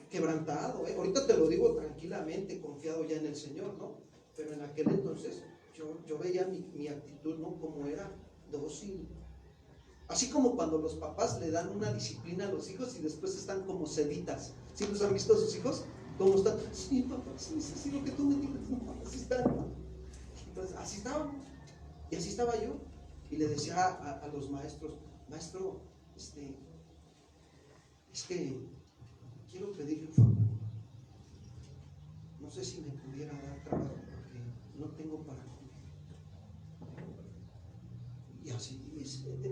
quebrantado, ahorita te lo digo tranquilamente, confiado ya en el Señor, ¿no? Pero en aquel entonces yo veía mi actitud, ¿no? Como era dócil. Así como cuando los papás le dan una disciplina a los hijos y después están como seditas. ¿Sí los han visto a sus hijos? ¿Cómo están? Sí, papá, sí, lo que tú me digas, no, así están. Entonces, así estábamos. Y así estaba yo. Y le decía a los maestros, maestro, es que quiero pedirle un favor. No sé si me pudiera dar trabajo porque no tengo para comer. Y así,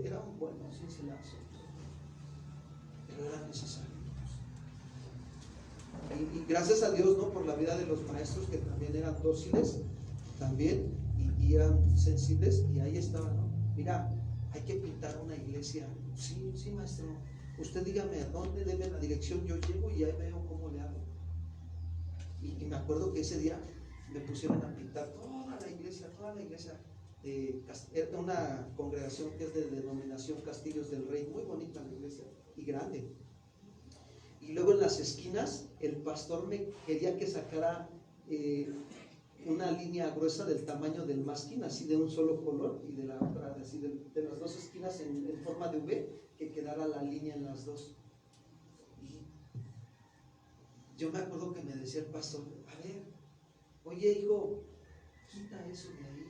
era un bueno cincelazo, pero era necesario. Y gracias a Dios, ¿no? Por la vida de los maestros que también eran dóciles, también, y eran sensibles, y ahí estaban, ¿no? Mira, hay que pintar una iglesia. Sí, maestro. Usted dígame a dónde debe la dirección, yo llego y ahí veo cómo le hago. Y me acuerdo que ese día me pusieron a pintar toda la iglesia. una congregación que es de denominación Castillos del Rey, muy bonita la iglesia y grande. Y luego en las esquinas el pastor me quería que sacara una línea gruesa del tamaño del masking, así de un solo color, y de la otra, así de las dos esquinas en forma de V, que quedara la línea en las dos. Y yo me acuerdo que me decía el pastor, a ver, oye hijo, quita eso de ahí,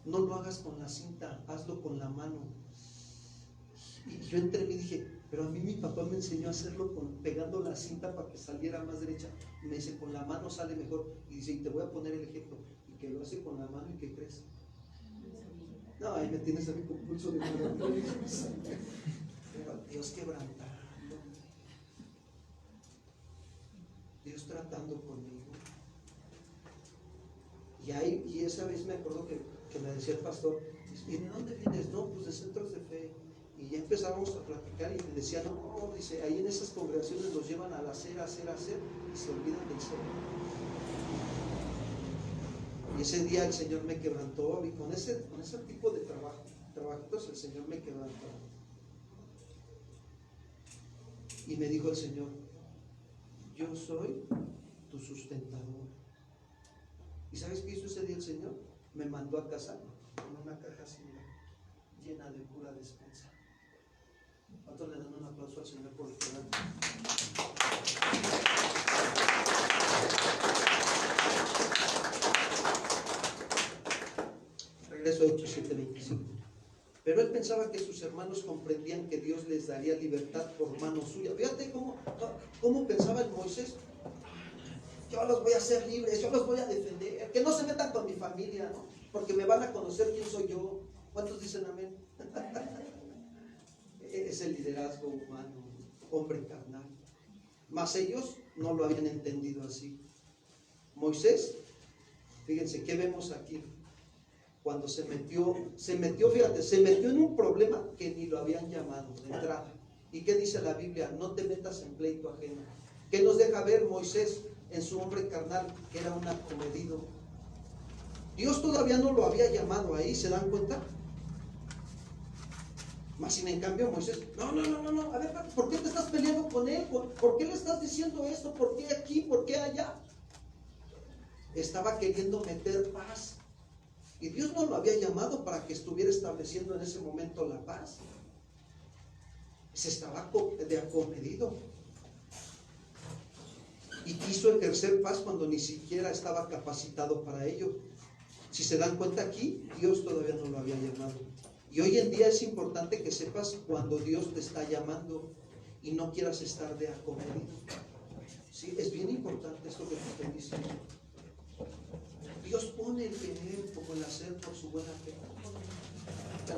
no lo hagas con la cinta, hazlo con la mano. Y yo entré y dije, pero a mí mi papá me enseñó a hacerlo pegando la cinta para que saliera más derecha. Y me dice, con la mano sale mejor. Y dice, y te voy a poner el ejemplo. Y que lo hace con la mano, ¿y qué crees? No, ahí me tienes a mí con pulso de maravilla. Pero Dios quebrantando, Dios tratando conmigo. Y esa vez me acuerdo que me decía el pastor, ¿y de dónde vienes? No, pues de Centros de Fe. Y ya empezábamos a platicar y me decía, no, dice, ahí en esas congregaciones los llevan al hacer y se olvidan del ser. Y ese día el Señor me quebrantó, y con ese tipo de trabajitos el Señor me quebrantó. Y me dijo el Señor, yo soy tu sustentador. ¿Y sabes qué hizo ese día el Señor? Me mandó a casa con una caja así llena de pura despensa. ¿Cuántos le dan un aplauso al Señor por el quebrante? Regreso a Hechos 7:25. Pero él pensaba que sus hermanos comprendían que Dios les daría libertad por mano suya. Fíjate cómo pensaba el Moisés. Yo los voy a hacer libres, yo los voy a defender, que no se metan con mi familia, ¿no? Porque me van a conocer quién soy yo. ¿Cuántos dicen amén? Es el liderazgo humano, hombre carnal. Mas ellos no lo habían entendido así. Moisés, fíjense, ¿qué vemos aquí? Cuando se metió, fíjate, se metió en un problema que ni lo habían llamado de entrada. ¿Y qué dice la Biblia? No te metas en pleito ajeno. ¿Qué nos deja ver Moisés en su hombre carnal? Que era un acomedido. Dios todavía no lo había llamado ahí, ¿se dan cuenta? Mas sin en cambio Moisés, no, a ver, ¿por qué te estás peleando con él? ¿Por qué le estás diciendo esto? ¿Por qué aquí? ¿Por qué allá? Estaba queriendo meter paz. Y Dios no lo había llamado para que estuviera estableciendo en ese momento la paz. Se estaba de acomedido. Y quiso ejercer paz cuando ni siquiera estaba capacitado para ello. Si se dan cuenta aquí, Dios todavía no lo había llamado. Y hoy en día es importante que sepas cuando Dios te está llamando y no quieras estar de acomedido. Sí, es bien importante esto que te estoy diciendo. Dios pone el querer como el hacer por su buena fe.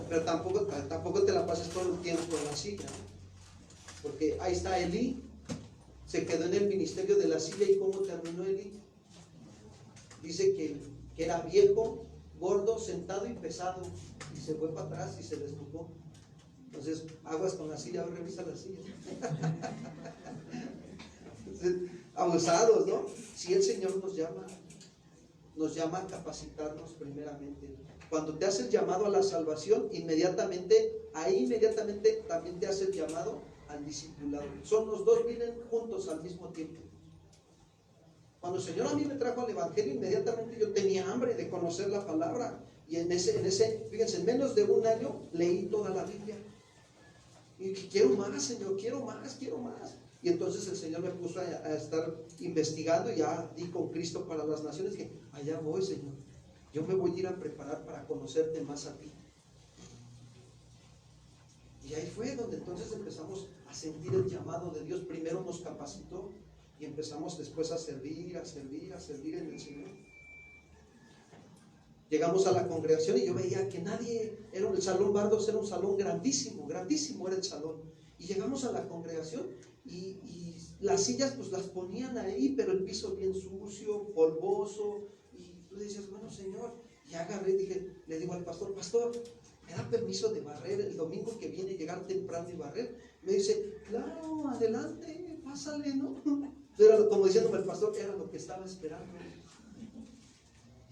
Pero tampoco te la pases todo el tiempo en la silla, ¿no? Porque ahí está Elí, se quedó en el ministerio de la silla. ¿Y cómo terminó Elí? Dice que era viejo, gordo, sentado y pesado, y se fue para atrás y se desnucó. Entonces, aguas con la silla, revisa la silla. Entonces, abusados, ¿no? Si el Señor nos llama a capacitarnos primeramente. Cuando te hace el llamado a la salvación, inmediatamente también te hace el llamado al discipulado. Son los dos, vienen juntos al mismo tiempo. Cuando el Señor a mí me trajo al Evangelio, inmediatamente yo tenía hambre de conocer la palabra. Y fíjense, en menos de un año leí toda la Biblia. Y quiero más, Señor, quiero más. Y entonces el Señor me puso a estar investigando, y ya di con Cristo para las naciones, que allá voy, Señor. Yo me voy a ir a preparar para conocerte más a ti. Y ahí fue donde entonces empezamos a sentir el llamado de Dios. Primero nos capacitó y empezamos después a servir en el Señor. Llegamos a la congregación y yo veía que nadie, el salón Bardos era un salón grandísimo era el salón. Y llegamos a la congregación y las sillas pues las ponían ahí, pero el piso bien sucio, polvoso, y tú decías, bueno, Señor, y agarré y le digo al pastor, ¿me da permiso de barrer el domingo que viene, llegar temprano y barrer? Me dice, claro, adelante, pásale, ¿no? Era, como diciéndome el pastor, era lo que estaba esperando.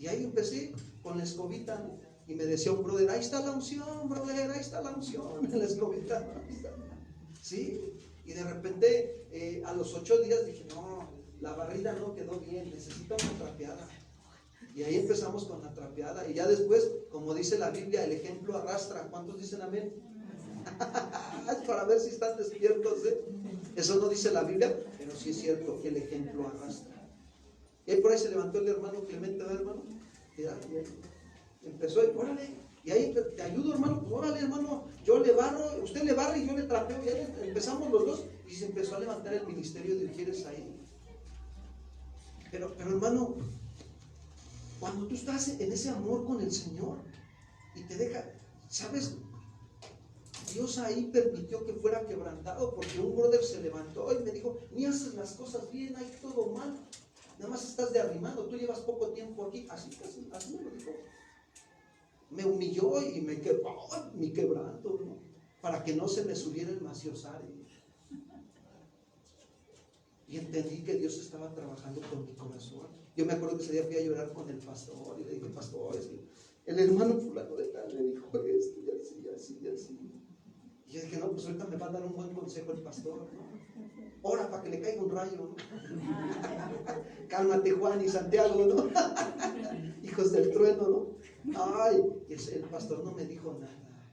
Y ahí empecé con la escobita, ¿no? Y me decía un brother, ahí está la unción, brother, ahí está la unción, en la escobita, ¿no? ¿Sí? Y de repente, a los 8 días dije, no, la barrida no quedó bien, necesito una trapeada. Y ahí empezamos con la trapeada. Y ya después, como dice la Biblia, el ejemplo arrastra. ¿Cuántos dicen amén? Es para ver si están despiertos, ¿eh? Eso no dice la Biblia, pero sí es cierto que el ejemplo arrastra. Y ahí por ahí se levantó el hermano Clemente, ¿verdad, hermano? Y ahí empezó, órale, y ahí te ayudo, hermano, pues órale, hermano, yo le barro, usted le barra y yo le trapeo. Y ahí empezamos los dos y se empezó a levantar el ministerio de Ujieres ahí. Pero hermano, cuando tú estás en ese amor con el Señor y te deja, ¿sabes? Dios ahí permitió que fuera quebrantado porque un brother se levantó y me dijo, ni haces las cosas bien, hay todo mal, nada más estás de arrimado, tú llevas poco tiempo aquí, así me lo dijo. Me humilló y me quebró mi quebranto, ¿no? Para que no se me subiera el maciosare. Y entendí que Dios estaba trabajando con mi corazón. Yo me acuerdo que ese día fui a llorar con el pastor y le dije, pastor, es que el hermano fulano de tal me dijo esto y así, así, y así. Y yo dije, no, pues ahorita me va a dar un buen consejo el pastor, ¿no? Ora para que le caiga un rayo, ¿no? Cálmate, Juan y Santiago, ¿no? Hijos del trueno, ¿no? Ay, el pastor no me dijo nada.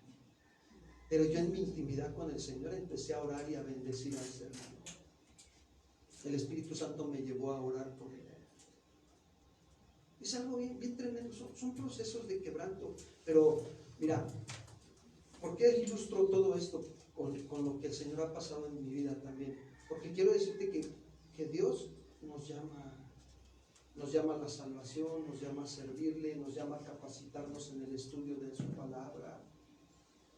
Pero yo en mi intimidad con el Señor empecé a orar y a bendecir a ese hermano. El Espíritu Santo me llevó a orar por él. Es algo bien, bien tremendo, son procesos de quebranto. Pero mira, ¿por qué ilustro todo esto con lo que el Señor ha pasado en mi vida también? Porque quiero decirte que Dios nos llama a la salvación, nos llama a servirle, nos llama a capacitarnos en el estudio de su palabra.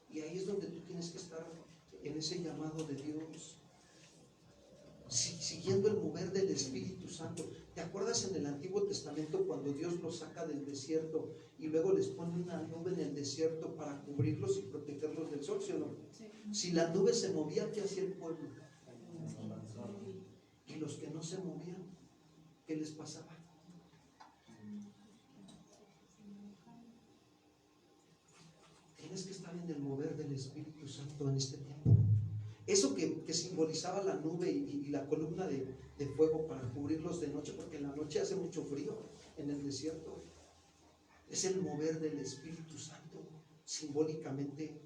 Y ahí es donde tú tienes que estar en ese llamado de Dios, siguiendo el mover del Espíritu Santo. ¿Te acuerdas en el Antiguo Testamento cuando Dios los saca del desierto y luego les pone una nube en el desierto para cubrirlos y protegerlos del sol, ¿sí o no? Sí. Si la nube se movía, ¿qué hacía el pueblo? Y los que no se movían, ¿qué les pasaba? Tienes que estar en el mover del Espíritu Santo en este tiempo. Eso que simbolizaba la nube y la columna de fuego para cubrirlos de noche, porque en la noche hace mucho frío en el desierto, es el mover del Espíritu Santo simbólicamente.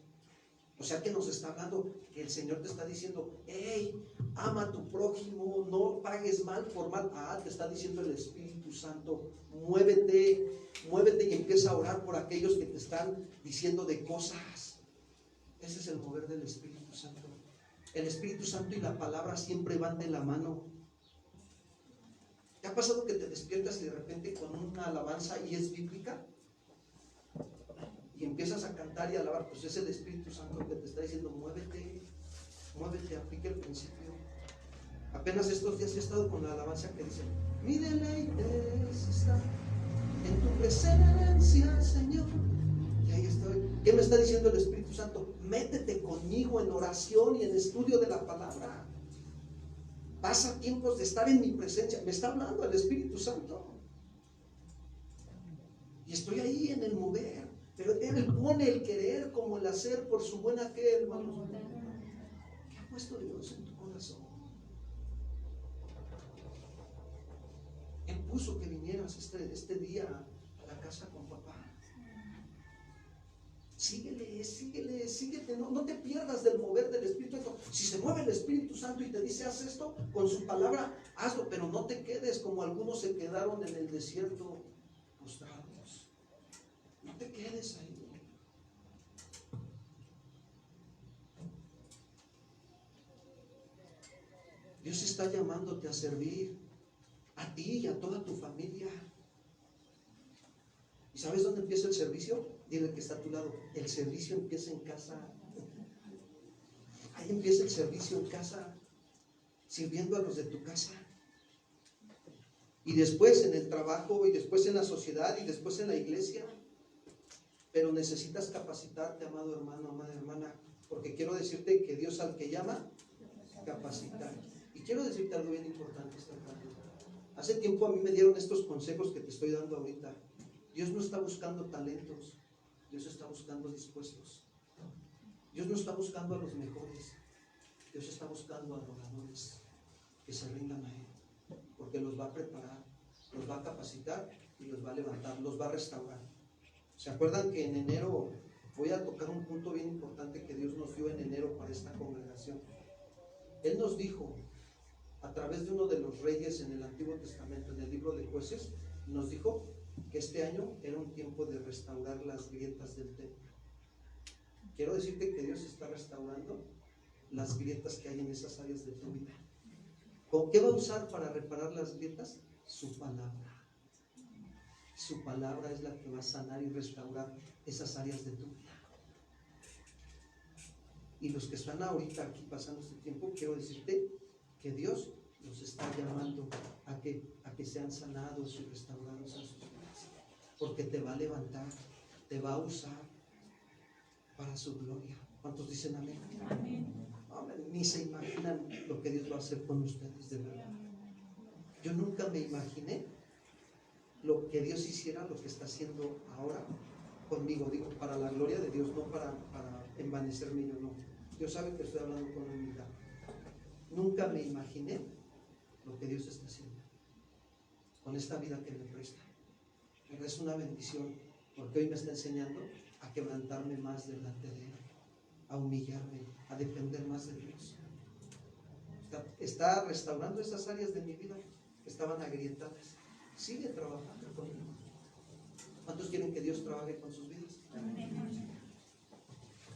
O sea que nos está hablando, que el Señor te está diciendo, hey, ama a tu prójimo, no pagues mal por mal. Te está diciendo el Espíritu Santo, muévete y empieza a orar por aquellos que te están diciendo de cosas. Ese es el mover del Espíritu Santo. El Espíritu Santo y la palabra siempre van de la mano. ¿Te ha pasado que te despiertas y de repente con una alabanza y es bíblica? Y empiezas a cantar y a alabar, pues es el Espíritu Santo que te está diciendo, muévete, aplica el principio. Apenas estos días he estado con la alabanza que dice, mi deleite está en tu presencia, Señor. Y ahí estoy. ¿Qué me está diciendo el Espíritu Santo? Métete conmigo en oración y en estudio de la palabra. Pasa tiempos de estar en mi presencia. Me está hablando el Espíritu Santo. Y estoy ahí en el mover. Pero Él pone el querer como el hacer por su buena fe, hermanos. ¿Qué ha puesto Dios en tu corazón? Él puso que vinieras este día a la casa con papá. Síguete, no te pierdas del mover del Espíritu Santo. Si se mueve el Espíritu Santo y te dice haz esto, con su palabra hazlo, pero no te quedes como algunos se quedaron en el desierto postrados. No te quedes ahí. Dios está llamándote a servir a ti y a toda tu familia. ¿Y sabes dónde empieza el servicio? Dile que está a tu lado, el servicio empieza en casa. Ahí empieza el servicio en casa, sirviendo a los de tu casa. Y después en el trabajo, y después en la sociedad, y después en la iglesia. Pero necesitas capacitarte, amado hermano, amada hermana, porque quiero decirte que Dios al que llama, capacita. Y quiero decirte algo bien importante esta tarde. Hace tiempo a mí me dieron estos consejos que te estoy dando ahorita. Dios no está buscando talentos, Dios está buscando dispuestos. Dios no está buscando a los mejores, Dios está buscando a adoradores que se rindan a Él, porque los va a preparar, los va a capacitar y los va a levantar, los va a restaurar. ¿Se acuerdan que en enero voy a tocar un punto bien importante que Dios nos dio en enero para esta congregación? Él nos dijo, a través de uno de los reyes en el Antiguo Testamento, en el libro de Jueces, nos dijo que este año era un tiempo de restaurar las grietas del templo. Quiero decirte que Dios está restaurando las grietas que hay en esas áreas de tu vida. ¿Con qué va a usar para reparar las grietas? Su palabra. Su palabra es la que va a sanar y restaurar esas áreas de tu vida. Y los que están ahorita aquí pasando este tiempo, quiero decirte que Dios los está llamando a que sean sanados y restaurados en sus vidas, porque te va a levantar, te va a usar para su gloria. ¿Cuántos dicen amén? Amén. Ni se imaginan lo que Dios va a hacer con ustedes, de verdad. Yo nunca me imaginé lo que Dios hiciera, lo que está haciendo ahora conmigo. Digo, para la gloria de Dios, no para envanecerme yo, no. Dios sabe que estoy hablando con humildad. Nunca me imaginé lo que Dios está haciendo con esta vida que me presta. Pero es una bendición, porque hoy me está enseñando a quebrantarme más delante de Él, a humillarme, a depender más de Dios. Está restaurando esas áreas de mi vida que estaban agrietadas. Sigue trabajando conmigo. ¿Cuántos quieren que Dios trabaje con sus vidas?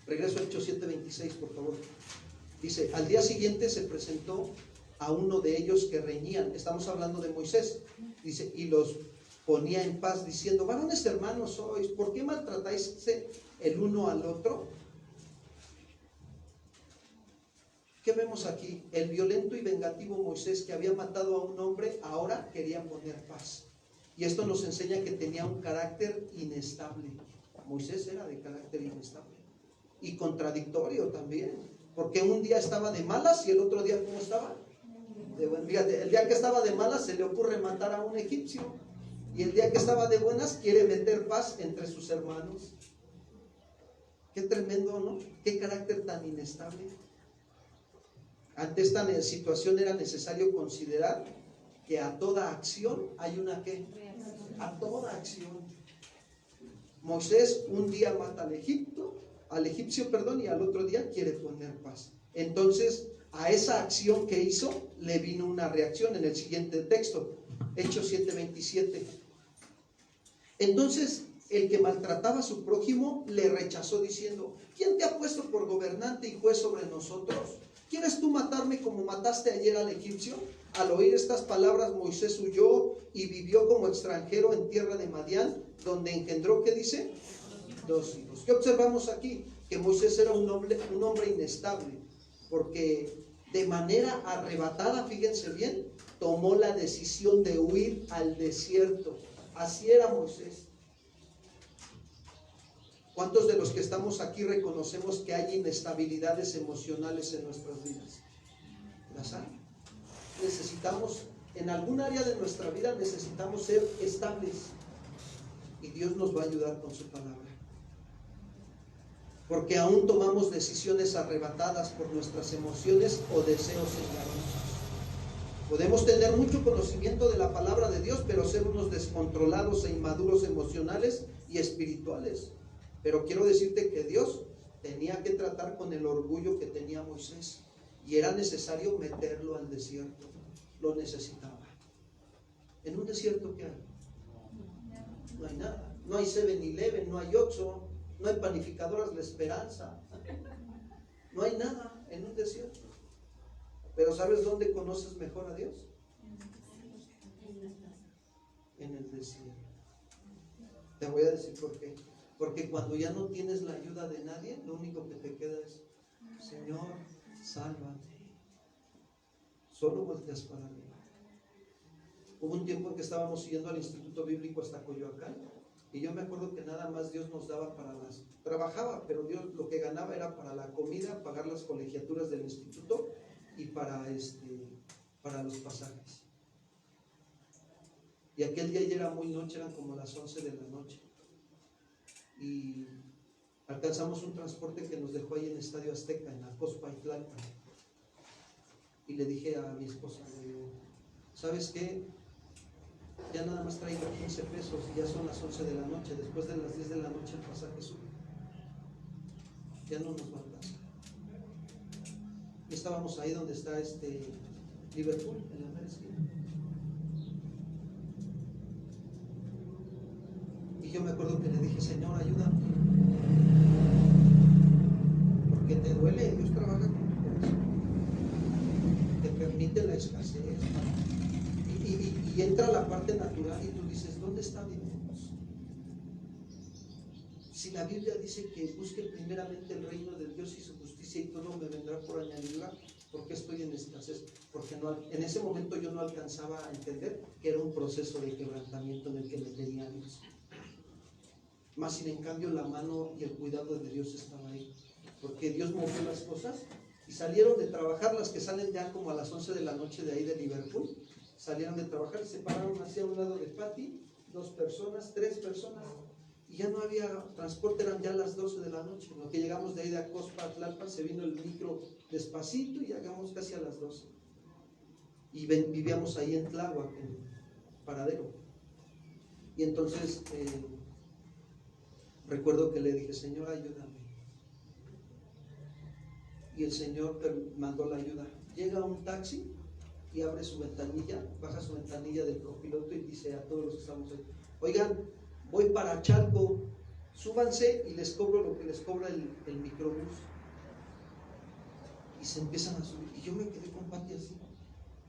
Regreso a Hechos 7:26, por favor. Dice, al día siguiente se presentó a uno de ellos que reñían. Estamos hablando de Moisés. Dice, y los ponía en paz diciendo, varones hermanos sois, ¿por qué maltratáis el uno al otro? ¿Qué vemos aquí? El violento y vengativo Moisés, que había matado a un hombre, ahora quería poner paz. Y esto nos enseña que tenía un carácter inestable. Moisés era de carácter inestable y contradictorio también, porque un día estaba de malas y el otro día, ¿cómo estaba? Fíjate, el día que estaba de malas se le ocurre matar a un egipcio, y el día que estaba de buenas quiere meter paz entre sus hermanos. Qué tremendo, ¿no? Qué carácter tan inestable. Ante esta situación era necesario considerar que a toda acción hay una ¿qué? A toda acción. Moisés un día mata al egipcio, y al otro día quiere poner paz. Entonces, a esa acción que hizo le vino una reacción en el siguiente texto, Hechos 7:27. Entonces, el que maltrataba a su prójimo le rechazó diciendo, ¿quién te ha puesto por gobernante y juez sobre nosotros? ¿Quieres tú matarme como mataste ayer al egipcio? Al oír estas palabras, Moisés huyó y vivió como extranjero en tierra de Madián, donde engendró, ¿qué dice? 2 hijos. ¿Qué observamos aquí? Que Moisés era un hombre inestable, porque de manera arrebatada, fíjense bien, tomó la decisión de huir al desierto. Así era Moisés. ¿Cuántos de los que estamos aquí reconocemos que hay inestabilidades emocionales en nuestras vidas? ¿Las hay? Necesitamos, en algún área de nuestra vida necesitamos ser estables, y Dios nos va a ayudar con su palabra, porque aún tomamos decisiones arrebatadas por nuestras emociones o deseos engañosos. Podemos tener mucho conocimiento de la palabra de Dios, pero ser unos descontrolados e inmaduros emocionales y espirituales. Pero quiero decirte que Dios tenía que tratar con el orgullo que tenía Moisés, y era necesario meterlo al desierto. Lo necesitaba. En un desierto, ¿qué hay? No hay nada. No hay 7-Eleven, no hay Oxxo, no hay panificadoras La Esperanza. No hay nada en un desierto. Pero ¿sabes dónde conoces mejor a Dios? En el desierto. Te voy a decir por qué. Porque cuando ya no tienes la ayuda de nadie, lo único que te queda es, Señor, sálvate. Solo volteas para arriba. Hubo un tiempo en que estábamos yendo al Instituto Bíblico hasta Coyoacán, y yo me acuerdo que nada más Dios nos daba trabajaba, pero Dios lo que ganaba era para la comida, pagar las colegiaturas del instituto y para los pasajes. Y Y aquel día ya era muy noche, eran como las 11 de la noche. Y alcanzamos un transporte que nos dejó ahí en Estadio Azteca, en Acospa y Tlalpan. Y le dije a mi esposa, le digo, ¿sabes qué? Ya nada más traigo 15 pesos y ya son las 11 de la noche. Después de las 10 de la noche el pasaje sube. Ya no nos va a alcanzar. Y estábamos ahí donde está Liverpool, en la mera esquina. Y yo me acuerdo que le dije, Señor, ayúdame. Porque te duele, Dios trabaja con tu corazón. Te permite la escasez. Y entra la parte natural y tú dices, ¿dónde está mi Dios? Si la Biblia dice que busque primeramente el reino de Dios y su justicia y todo me vendrá por añadidura, ¿por qué estoy en escasez? Porque en ese momento yo no alcanzaba a entender que era un proceso de quebrantamiento en el que me tenía Dios. Más sin en cambio la mano y el cuidado de Dios estaba ahí, porque Dios movió las cosas y salieron de trabajar. Las que salen ya como a las 11 de la noche de ahí de Liverpool, salieron de trabajar y se pararon hacia un lado de Pati, 2 personas, 3 personas, y ya no había transporte, eran ya las 12 de la noche. En lo que llegamos de ahí de Acospa a Tlalpan, se vino el micro despacito y llegamos casi a las 12. Y vivíamos ahí en Tláhuac, en Paradero. Y entonces recuerdo que le dije, Señor, ayúdame. Y el Señor mandó la ayuda. Llega un taxi y abre su ventanilla, baja su ventanilla del copiloto y dice a todos los que estamos ahí, oigan, voy para Chalco, súbanse y les cobro lo que les cobra el microbús. Y se empiezan a subir, y yo me quedé con Pati así,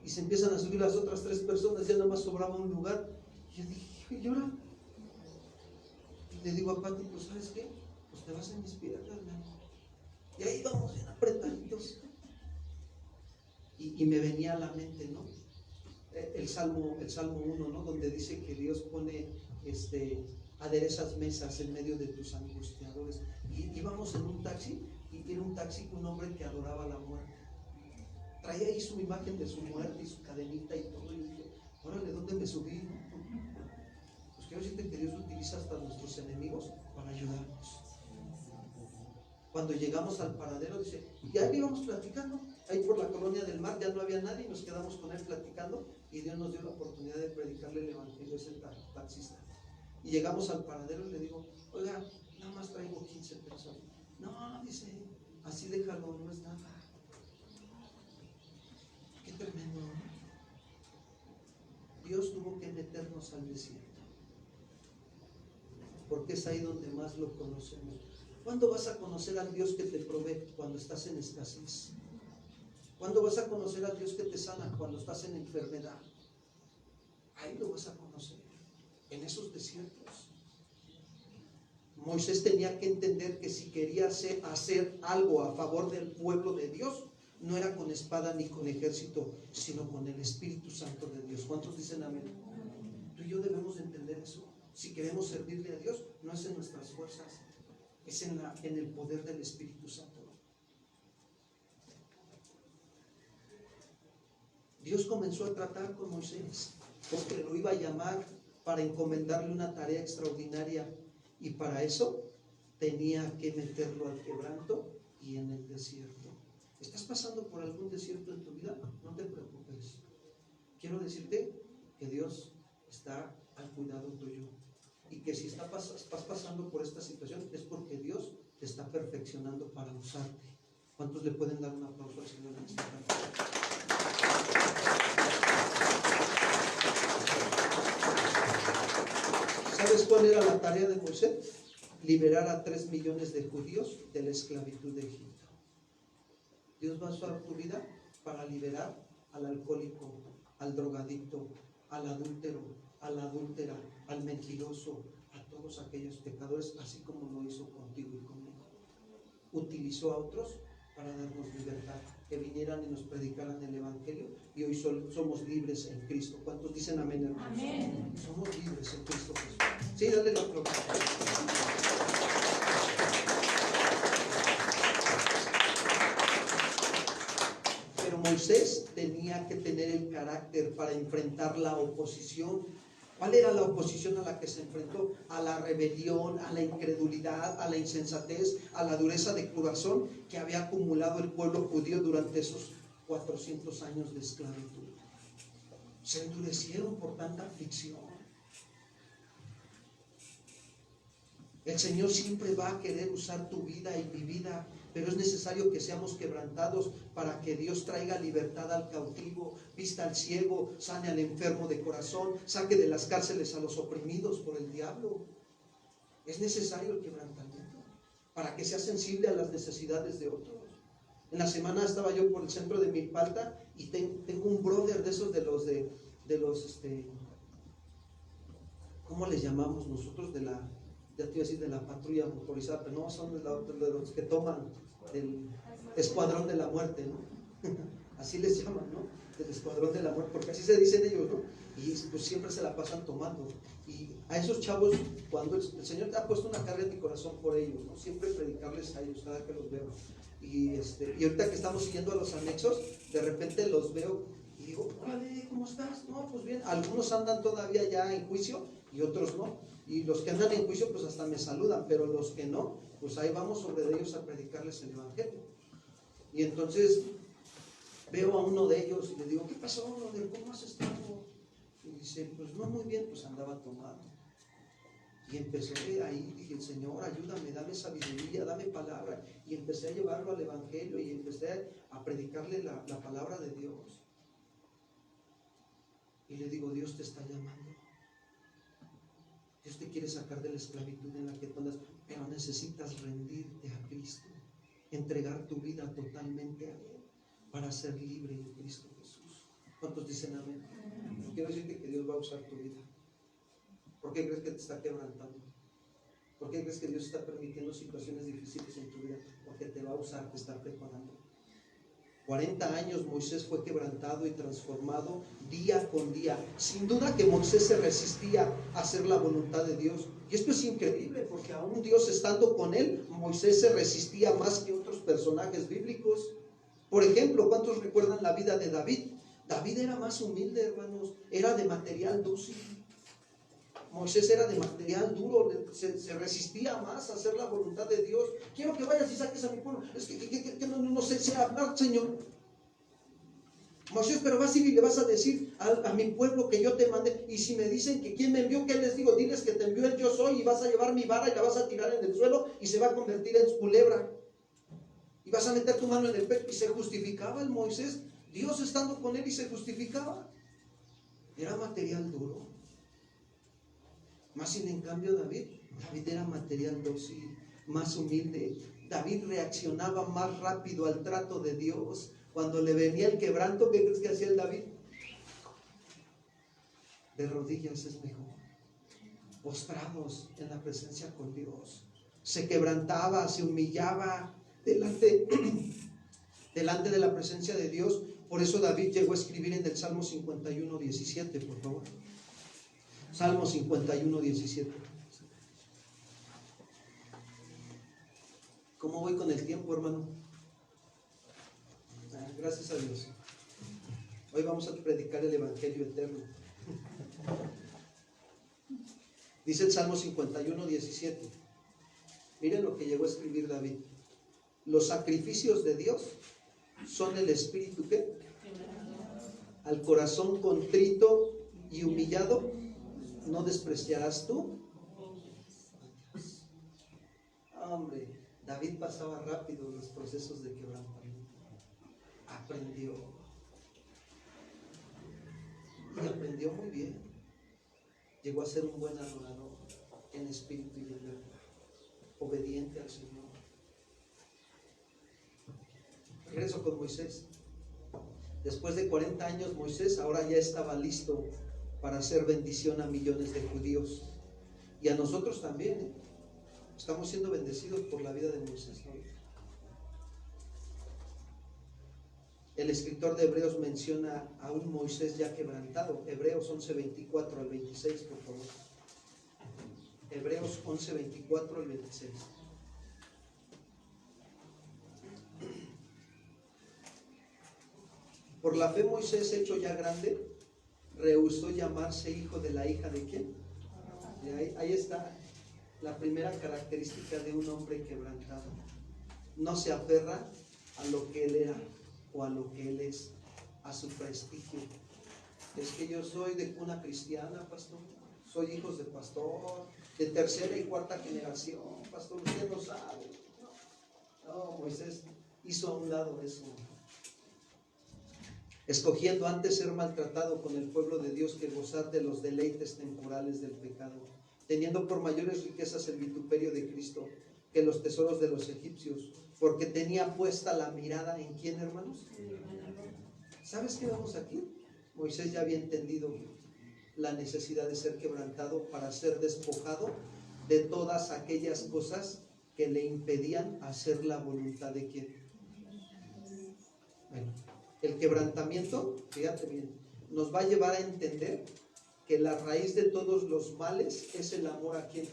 y se empiezan a subir las otras 3 personas, ya nada más sobraba un lugar. Y yo dije, ¿y ahora? Y le digo a Pati, pues ¿sabes qué? Pues te vas en mis piernas, hermano. Y ahí vamos bien apretaditos. Y me venía a la mente, ¿no? El Salmo 1, ¿no? Donde dice que Dios pone aderezas mesas en medio de tus angustiadores. Y íbamos en un taxi, y era un taxi con un hombre que adoraba la muerte. Traía ahí su imagen de su muerte y su cadenita y todo. Y yo dije, órale, ¿dónde me subí? Pues quiero decirte que Dios utiliza hasta nuestros enemigos para ayudarnos. Cuando llegamos al paradero, dice, y ahí íbamos platicando, ahí por la Colonia del Mar, ya no había nadie, y nos quedamos con él platicando, y Dios nos dio la oportunidad de predicarle el evangelio a ese taxista. Y llegamos al paradero y le digo, oiga, nada más traigo 15 pesos. No, dice, así déjalo, no es nada. Qué tremendo, ¿no? Dios tuvo que meternos al desierto, porque es ahí donde más lo conocemos. ¿Cuándo vas a conocer al Dios que te provee? Cuando estás en escasez. ¿Cuándo vas a conocer al Dios que te sana? Cuando estás en enfermedad. Ahí lo vas a conocer, en esos desiertos. Moisés tenía que entender que si quería hacer algo a favor del pueblo de Dios, no era con espada ni con ejército, sino con el Espíritu Santo de Dios. ¿Cuántos dicen amén? Tú y yo debemos entender eso. Si queremos servirle a Dios, no es en nuestras fuerzas, es en el poder del Espíritu Santo. Dios comenzó a tratar con Moisés porque lo iba a llamar para encomendarle una tarea extraordinaria, y para eso tenía que meterlo al quebranto y en el desierto. ¿Estás pasando por algún desierto en tu vida? No te preocupes. Quiero decirte que Dios está al cuidado tuyo, y que si estás pasando por esta situación es porque Dios te está perfeccionando para usarte. ¿Cuántos le pueden dar un aplauso al Señor en esta tarde? ¿Sabes cuál era la tarea de Moisés? Liberar a 3 millones de judíos de la esclavitud de Egipto. Dios va a usar tu vida para liberar al alcohólico, al drogadicto, al adúltero, a la adúltera, al mentiroso, a todos aquellos pecadores, así como lo hizo contigo y conmigo. Utilizó a otros para darnos libertad, que vinieran y nos predicaran el evangelio, y hoy somos libres en Cristo. ¿Cuántos dicen amén, hermanos? Amén. Somos libres en Cristo Jesús. Sí, dale la aplauso. Pero Moisés tenía que tener el carácter para enfrentar la oposición, ¿Cuál era la oposición a la que se enfrentó? A la rebelión, a la incredulidad, a la insensatez, a la dureza de corazón que había acumulado el pueblo judío durante esos 400 años de esclavitud. Se endurecieron por tanta aflicción. El Señor siempre va a querer usar tu vida y mi vida, pero es necesario que seamos quebrantados para que Dios traiga libertad al cautivo, vista al ciego, sane al enfermo de corazón, saque de las cárceles a los oprimidos por el diablo. Es necesario el quebrantamiento para que sea sensible a las necesidades de otros. En la semana estaba yo por el centro de Milpalta y tengo un brother de esos de los ¿cómo les llamamos nosotros? Ya te iba a decir de la patrulla motorizada, pero no, son de los que toman del escuadrón de la muerte, ¿no? Así les llaman, ¿no? Del escuadrón de la muerte, porque así se dicen ellos, ¿no? Y pues siempre se la pasan tomando. Y a esos chavos, cuando el Señor te ha puesto una carga en mi corazón por ellos, ¿no? Siempre predicarles a ellos cada que los veo. Y ahorita que estamos siguiendo a los anexos, de repente los veo y digo, órale, ¿cómo estás? No, pues bien. Algunos andan todavía ya en juicio y otros no. Y los que andan en juicio pues hasta me saludan, pero los que no, pues ahí vamos sobre ellos a predicarles el evangelio. Y entonces veo a uno de ellos y le digo, ¿qué pasó, brother? ¿Cómo has estado? Y dice, pues no muy bien, pues andaba tomado. Y empecé ahí, dije, Señor, ayúdame, dame sabiduría, dame palabra. Y empecé a llevarlo al evangelio y empecé a predicarle la palabra de Dios. Y le digo, Dios te está llamando. Dios te quiere sacar de la esclavitud en la que tú andas, pero necesitas rendirte a Cristo, entregar tu vida totalmente a Él para ser libre en Cristo Jesús. ¿Cuántos dicen amén? Quiero decirte que Dios va a usar tu vida. ¿Por qué crees que te está quebrantando? ¿Por qué crees que Dios está permitiendo situaciones difíciles en tu vida? Porque te va a usar, te está preparando. 40 años Moisés fue quebrantado y transformado día con día. Sin duda que Moisés se resistía a hacer la voluntad de Dios. Y esto es increíble porque aún Dios estando con él, Moisés se resistía más que otros personajes bíblicos. Por ejemplo, ¿cuántos recuerdan la vida de David? David era más humilde, hermanos. Era de material dócil. Moisés era de material duro, se resistía más a hacer la voluntad de Dios. Quiero que vayas y saques a mi pueblo. Es que no sé hablar, Señor. Moisés, pero vas a ir y le vas a decir a mi pueblo que yo te mandé. Y si me dicen que quién me envió, ¿qué les digo? Diles que te envió el yo soy, y vas a llevar mi vara y la vas a tirar en el suelo y se va a convertir en culebra. Y vas a meter tu mano en el pecho. Y se justificaba el Moisés, Dios estando con él, y se justificaba. Era material duro. Más sin en cambio David era material dócil, más humilde. David reaccionaba más rápido al trato de Dios. Cuando le venía el quebranto, ¿qué crees que hacía el David? De rodillas es mejor. Postrados en la presencia con Dios. Se quebrantaba, se humillaba delante de la presencia de Dios. Por eso David llegó a escribir en el Salmo 51, 17, por favor. Salmo 51, 17. ¿Cómo voy con el tiempo, hermano? Gracias a Dios. Hoy vamos a predicar el Evangelio eterno. Dice el Salmo 51, 17. Miren lo que llegó a escribir David. Los sacrificios de Dios son el espíritu ¿qué? Al corazón contrito y humillado ¿no despreciarás tú? Hombre, David pasaba rápido los procesos de quebrantamiento. Aprendió. Y aprendió muy bien. Llegó a ser un buen adorador en espíritu y en verdad. Obediente al Señor. Regreso con Moisés. Después de 40 años, Moisés ahora ya estaba listo para hacer bendición a millones de judíos. Y a nosotros también, ¿eh? Estamos siendo bendecidos por la vida de Moisés, ¿no? El escritor de Hebreos menciona a un Moisés ya quebrantado. Hebreos 11, 24 al 26, por favor. Hebreos 11, 24 al 26. Por la fe Moisés, hecho ya grande, rehusó llamarse hijo de la hija de quién. Ahí está la primera característica de un hombre quebrantado. No se aferra a lo que él era o a lo que él es, a su prestigio. Es que yo soy de cuna cristiana, pastor. Soy hijos de pastor, de tercera y cuarta generación, pastor. Usted no sabe. No, Moisés hizo a un lado eso, escogiendo antes ser maltratado con el pueblo de Dios que gozar de los deleites temporales del pecado, teniendo por mayores riquezas el vituperio de Cristo que los tesoros de los egipcios, porque tenía puesta la mirada en ¿quién, hermanos? ¿Sabes qué vemos aquí? Moisés ya había entendido la necesidad de ser quebrantado para ser despojado de todas aquellas cosas que le impedían hacer la voluntad de ¿quién? Bueno, el quebrantamiento, fíjate bien, nos va a llevar a entender que la raíz de todos los males es el amor a ¿quién?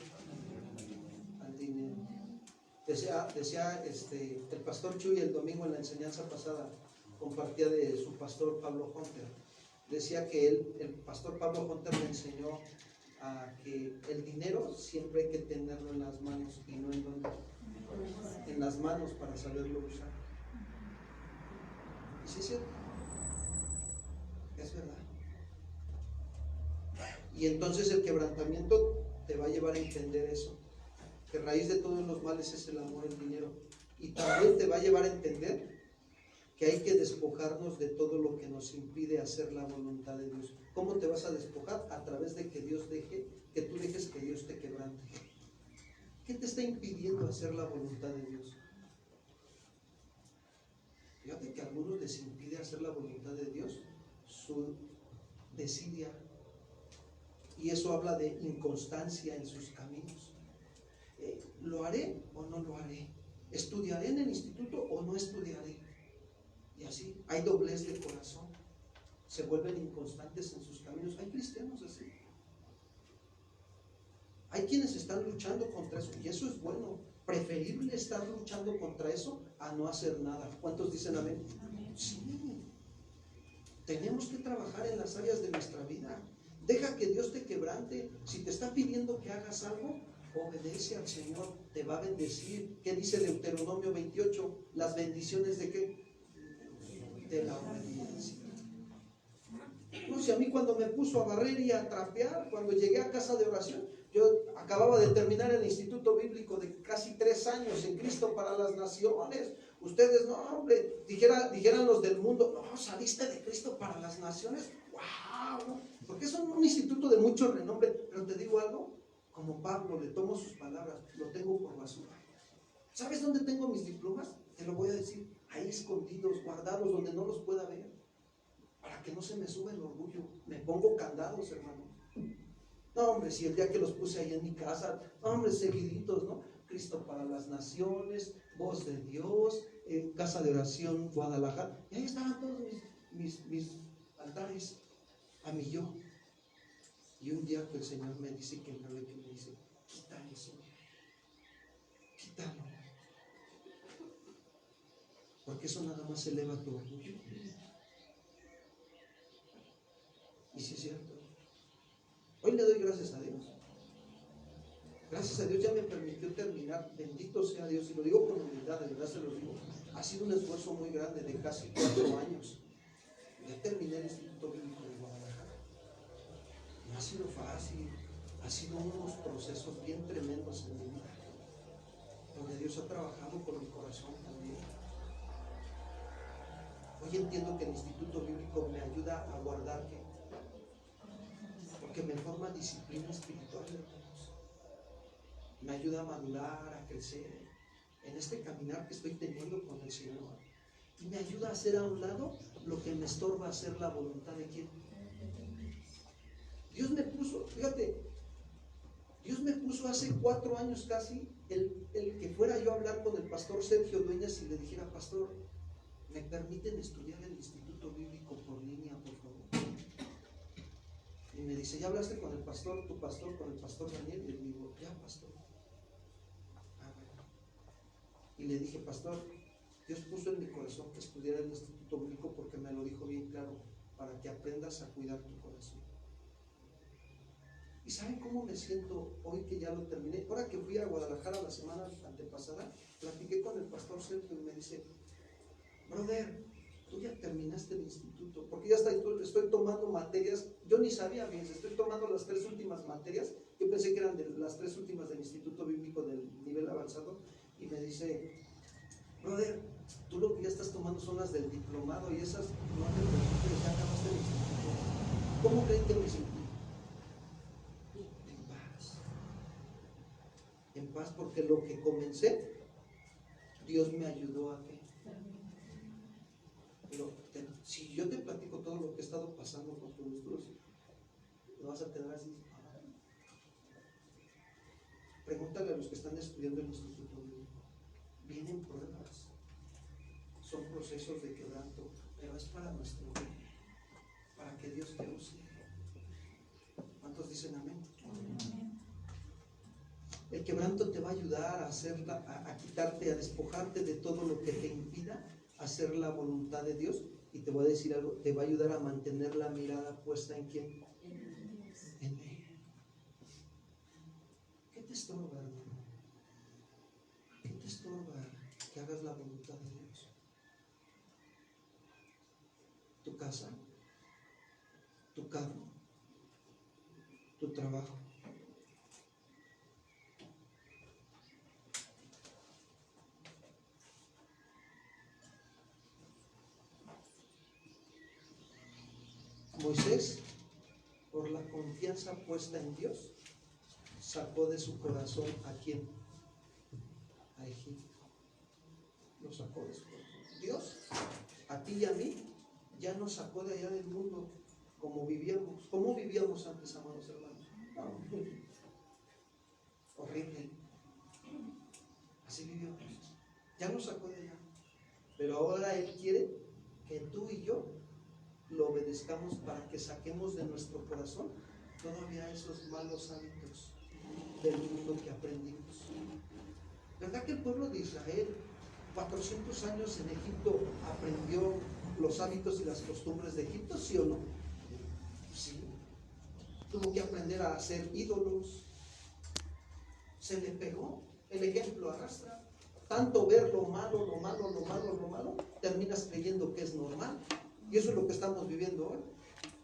Al dinero. Decía el pastor Chuy el domingo en la enseñanza pasada, compartía de su pastor Pablo Hunter. Decía que el pastor Pablo Hunter le enseñó a que el dinero siempre hay que tenerlo en las manos y no en donde, en las manos para saberlo usar. Y sí es cierto, es verdad. Y entonces el quebrantamiento te va a llevar a entender eso, que raíz de todos los males es el amor al dinero. Y también te va a llevar a entender que hay que despojarnos de todo lo que nos impide hacer la voluntad de Dios. ¿Cómo te vas a despojar? A través de que Dios que tú dejes que Dios te quebrante. ¿Qué te está impidiendo hacer la voluntad de Dios? Fíjate que a algunos les impide hacer la voluntad de Dios su desidia. Y eso habla de inconstancia en sus caminos. ¿Lo haré o no lo haré? ¿Estudiaré en el instituto o no estudiaré? Y así, hay doblez de corazón. Se vuelven inconstantes en sus caminos. Hay cristianos así. Hay quienes están luchando contra eso, y eso es bueno. Preferible estar luchando contra eso a no hacer nada. ¿Cuántos dicen amén? Sí. Tenemos que trabajar en las áreas de nuestra vida. Deja que Dios te quebrante. Si te está pidiendo que hagas algo, obedece al Señor, te va a bendecir. ¿Qué dice Deuteronomio 28? Las bendiciones de ¿qué? De la obediencia. No sé, a mí cuando me puso a barrer y a trapear, cuando llegué a casa de oración, yo acababa de terminar el instituto bíblico de casi 3 años en Cristo para las Naciones. Ustedes, no, hombre, dijeran los del mundo, no, saliste de Cristo para las Naciones. ¡Wow! Porque es un instituto de mucho renombre. Pero te digo algo, como Pablo, le tomo sus palabras, lo tengo por basura. ¿Sabes dónde tengo mis diplomas? Te lo voy a decir, ahí escondidos, guardados, donde no los pueda ver, para que no se me suba el orgullo. Me pongo candados, hermano. No, hombre, si el día que los puse ahí en mi casa, hombre, seguiditos, ¿no? Cristo para las Naciones, Voz de Dios, Casa de Oración Guadalajara, y ahí estaban todos mis altares a mi yo. Y un día que el Señor me dice que me dice, quita eso, quítalo, porque eso nada más eleva tu orgullo. Y sí es cierto. Hoy le doy gracias a Dios. Gracias a Dios ya me permitió terminar. Bendito sea Dios. Y lo digo con humildad, de verdad se lo digo. Ha sido un esfuerzo muy grande de casi 4 años. Ya terminé el Instituto Bíblico de Guadalajara. No ha sido fácil. Ha sido unos procesos bien tremendos en mi vida, donde Dios ha trabajado con mi corazón también. Hoy entiendo que el Instituto Bíblico me ayuda a guardar que porque me forma disciplina espiritual, hermanos. Me ayuda a madurar, a crecer en este caminar que estoy teniendo con el Señor. Y me ayuda a hacer a un lado lo que me estorba hacer la voluntad de ¿quién? Dios me puso, fíjate, Dios me puso hace 4 años casi el que fuera yo a hablar con el pastor Sergio Dueñas y le dijera, pastor, ¿me permiten estudiar el Instituto Bíblico por línea, por favor? Y me dice, ¿ya hablaste con el pastor, tu pastor, con el pastor Daniel? Y le digo, ya, pastor. Ah, bueno. Y le dije, pastor, Dios puso en mi corazón que estudiara el Instituto Bíblico porque me lo dijo bien claro, para que aprendas a cuidar tu corazón. ¿Y saben cómo me siento hoy que ya lo terminé? Ahora que fui a Guadalajara la semana antepasada, platiqué con el pastor Sergio y me dice, brother, tú ya terminaste el instituto, porque ya estoy tomando materias, yo ni sabía bien, estoy tomando las 3 últimas materias, yo pensé que eran las 3 últimas del Instituto Bíblico del nivel avanzado, y me dice, brother, tú lo que ya estás tomando son las del diplomado, y esas no te preocupes, ya acabaste el instituto. ¿Cómo creen que me sentí? En paz, porque lo que comencé, Dios me ayudó a que. Pero si yo te platico todo lo que he estado pasando con tus estudios, lo vas a quedar así. Pregúntale a los que están estudiando el instituto. Vienen pruebas, son procesos de quebranto, pero es para nuestro bien, para que Dios te use. ¿Cuántos dicen amén? El quebranto te va a ayudar a quitarte, a despojarte de todo lo que te impida hacer la voluntad de Dios. Y te voy a decir algo, te va a ayudar a mantener la mirada puesta en ¿quién? En Él. ¿Qué te estorba, hermano? ¿Qué te estorba que hagas la voluntad de Dios? ¿Tu casa? ¿Tu carro? ¿Tu trabajo? Moisés, por la confianza puesta en Dios, sacó de su corazón ¿a quién? A Egipto. Lo sacó de su corazón. Dios, a ti y a mí, ya nos sacó de allá del mundo como vivíamos. ¿Cómo vivíamos antes, amados hermanos? Horrible. Así vivíamos. Ya nos sacó de allá. Pero ahora Él quiere que tú y yo lo obedezcamos para que saquemos de nuestro corazón todavía esos malos hábitos del mundo que aprendimos. ¿Verdad que el pueblo de Israel 400 años en Egipto aprendió los hábitos y las costumbres de Egipto, sí o no? Sí. Tuvo que aprender a hacer ídolos. Se le pegó. El ejemplo arrastra. Tanto ver lo malo, terminas creyendo que es normal. Y eso es lo que estamos viviendo hoy.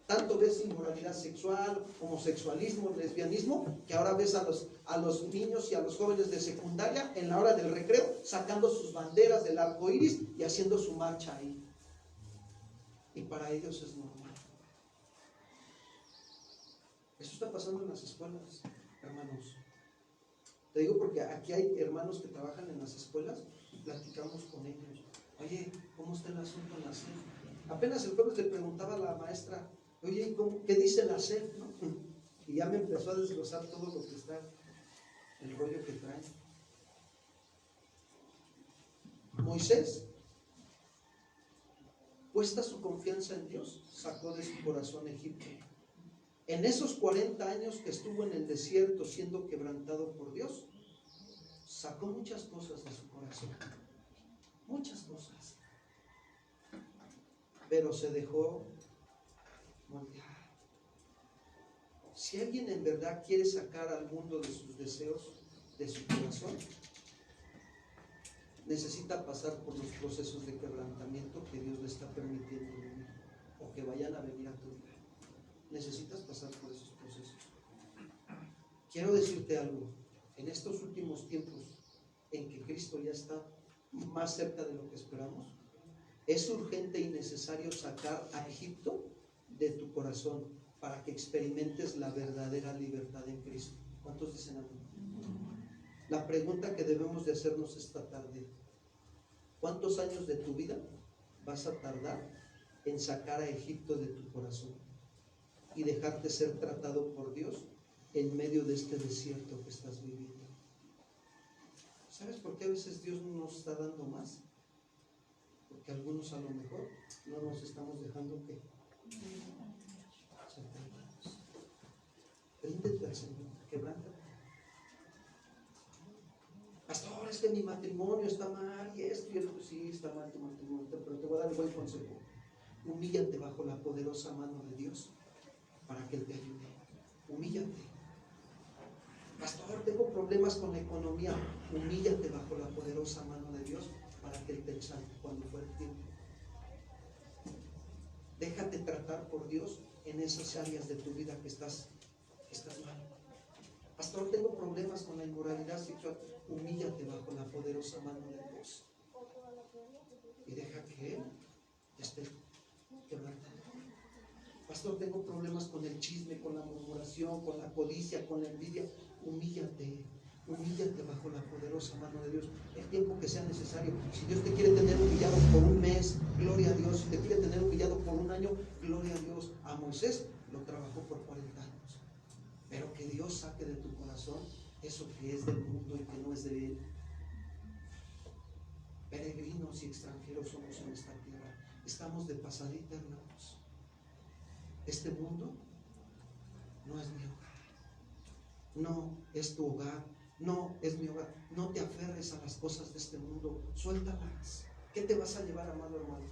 Tanto ves inmoralidad sexual, homosexualismo, lesbianismo, que ahora ves a los niños y a los jóvenes de secundaria en la hora del recreo sacando sus banderas del arco iris y haciendo su marcha ahí. Y para ellos es normal. Eso está pasando en las escuelas, hermanos. Te digo porque aquí hay hermanos que trabajan en las escuelas y platicamos con ellos. Oye, ¿cómo está el asunto en la SEP? Apenas el jueves le preguntaba a la maestra, oye, ¿qué dice la SEP? ¿No? Y ya me empezó a desglosar todo lo que está, el rollo que trae. Moisés, puesta su confianza en Dios, sacó de su corazón Egipto. En esos 40 años que estuvo en el desierto siendo quebrantado por Dios, sacó muchas cosas de su corazón. Muchas cosas. Pero se dejó moldear. Si alguien en verdad quiere sacar al mundo de sus deseos, de su corazón, necesita pasar por los procesos de quebrantamiento que Dios le está permitiendo vivir o que vayan a venir a tu vida. Necesitas pasar por esos procesos. Quiero decirte algo. En estos últimos tiempos en que Cristo ya está más cerca de lo que esperamos, es urgente y necesario sacar a Egipto de tu corazón para que experimentes la verdadera libertad en Cristo. ¿Cuántos dicen amén? La pregunta que debemos de hacernos esta tarde: ¿cuántos años de tu vida vas a tardar en sacar a Egipto de tu corazón y dejarte ser tratado por Dios en medio de este desierto que estás viviendo? ¿Sabes por qué a veces Dios no nos está dando más? Porque algunos a lo mejor no nos estamos dejando que ser tratados. Ríndete al Señor, quebrántate. Pastor, es que mi matrimonio está mal y esto y esto. Sí, está mal tu matrimonio, pero te voy a dar el buen consejo. Humíllate bajo la poderosa mano de Dios para que Él te ayude. Humíllate. Pastor, tengo problemas con la economía. Humíllate bajo la poderosa mano de Dios para que Él te exalte cuando fuera el tiempo. Déjate tratar por Dios en esas áreas de tu vida que estás mal. Pastor, tengo problemas con la inmoralidad sexual. Humíllate bajo la poderosa mano de Dios y deja que Él te esté quebrantando. Pastor, tengo problemas con el chisme, con la murmuración, con la codicia, con la envidia. Humíllate bajo la poderosa mano de Dios el tiempo que sea necesario. Si Dios te quiere tener humillado por un mes, gloria a Dios. Si te quiere tener humillado por un año, gloria a Dios. A Moisés lo trabajó por 40 años. Pero que Dios saque de tu corazón eso que es del mundo y que no es de Él. Peregrinos y extranjeros somos en esta tierra. Estamos de pasadita, hermanos. Este mundo no es mi hogar. No es tu hogar. No es mi hogar. No te aferres a las cosas de este mundo. Suéltalas. ¿Qué te vas a llevar, amado hermano?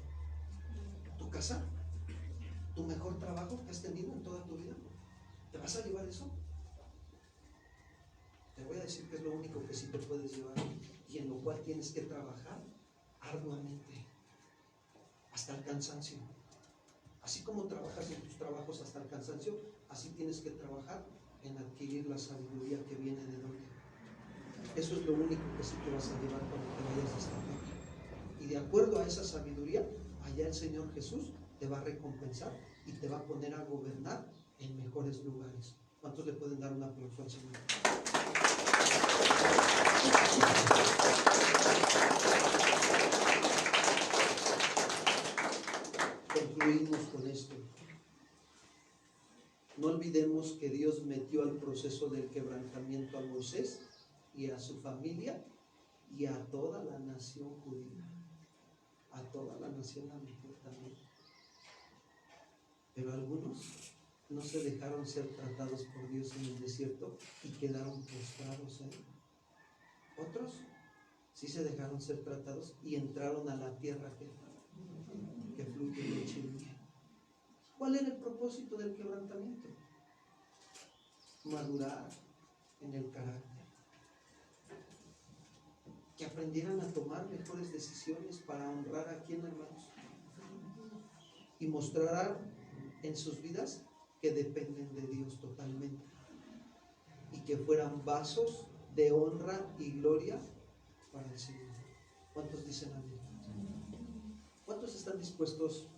¿Tu casa? ¿Tu mejor trabajo que has tenido en toda tu vida? ¿Te vas a llevar eso? Te voy a decir que es lo único que sí te puedes llevar y en lo cual tienes que trabajar arduamente hasta el cansancio. Así como trabajas en tus trabajos hasta el cansancio, así tienes que trabajar en adquirir la sabiduría que viene de donde. Eso es lo único que sí te vas a llevar cuando te vayas a esta tierra. Y de acuerdo a esa sabiduría, allá el Señor Jesús te va a recompensar y te va a poner a gobernar en mejores lugares. ¿Cuántos le pueden dar un aplauso al Señor? Concluimos con esto. No olvidemos que Dios metió al proceso del quebrantamiento a Moisés y a su familia y a toda la nación judía. A toda la nación la metió también. Pero algunos no se dejaron ser tratados por Dios en el desierto y quedaron postrados en él. Otros sí se dejaron ser tratados y entraron a la tierra que fluye leche y miel. ¿Cuál era el propósito del quebrantamiento? Madurar en el carácter, que aprendieran a tomar mejores decisiones para honrar a quién, hermanos, y mostrar en sus vidas que dependen de Dios totalmente y que fueran vasos de honra y gloria para el Señor. ¿Cuántos dicen amén? ¿Cuántos están dispuestos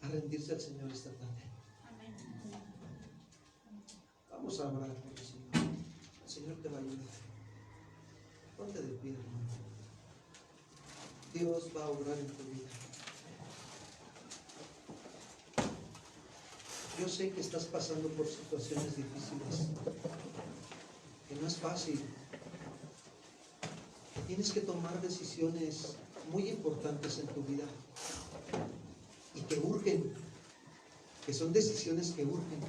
a rendirse al Señor esta tarde? Vamos a orar por el Señor. El Señor te va a ayudar. Ponte de pie, hermano. Dios va a obrar en tu vida. Yo sé que estás pasando por situaciones difíciles, que no es fácil, que tienes que tomar decisiones muy importantes en tu vida y que urgen, que son decisiones que urgen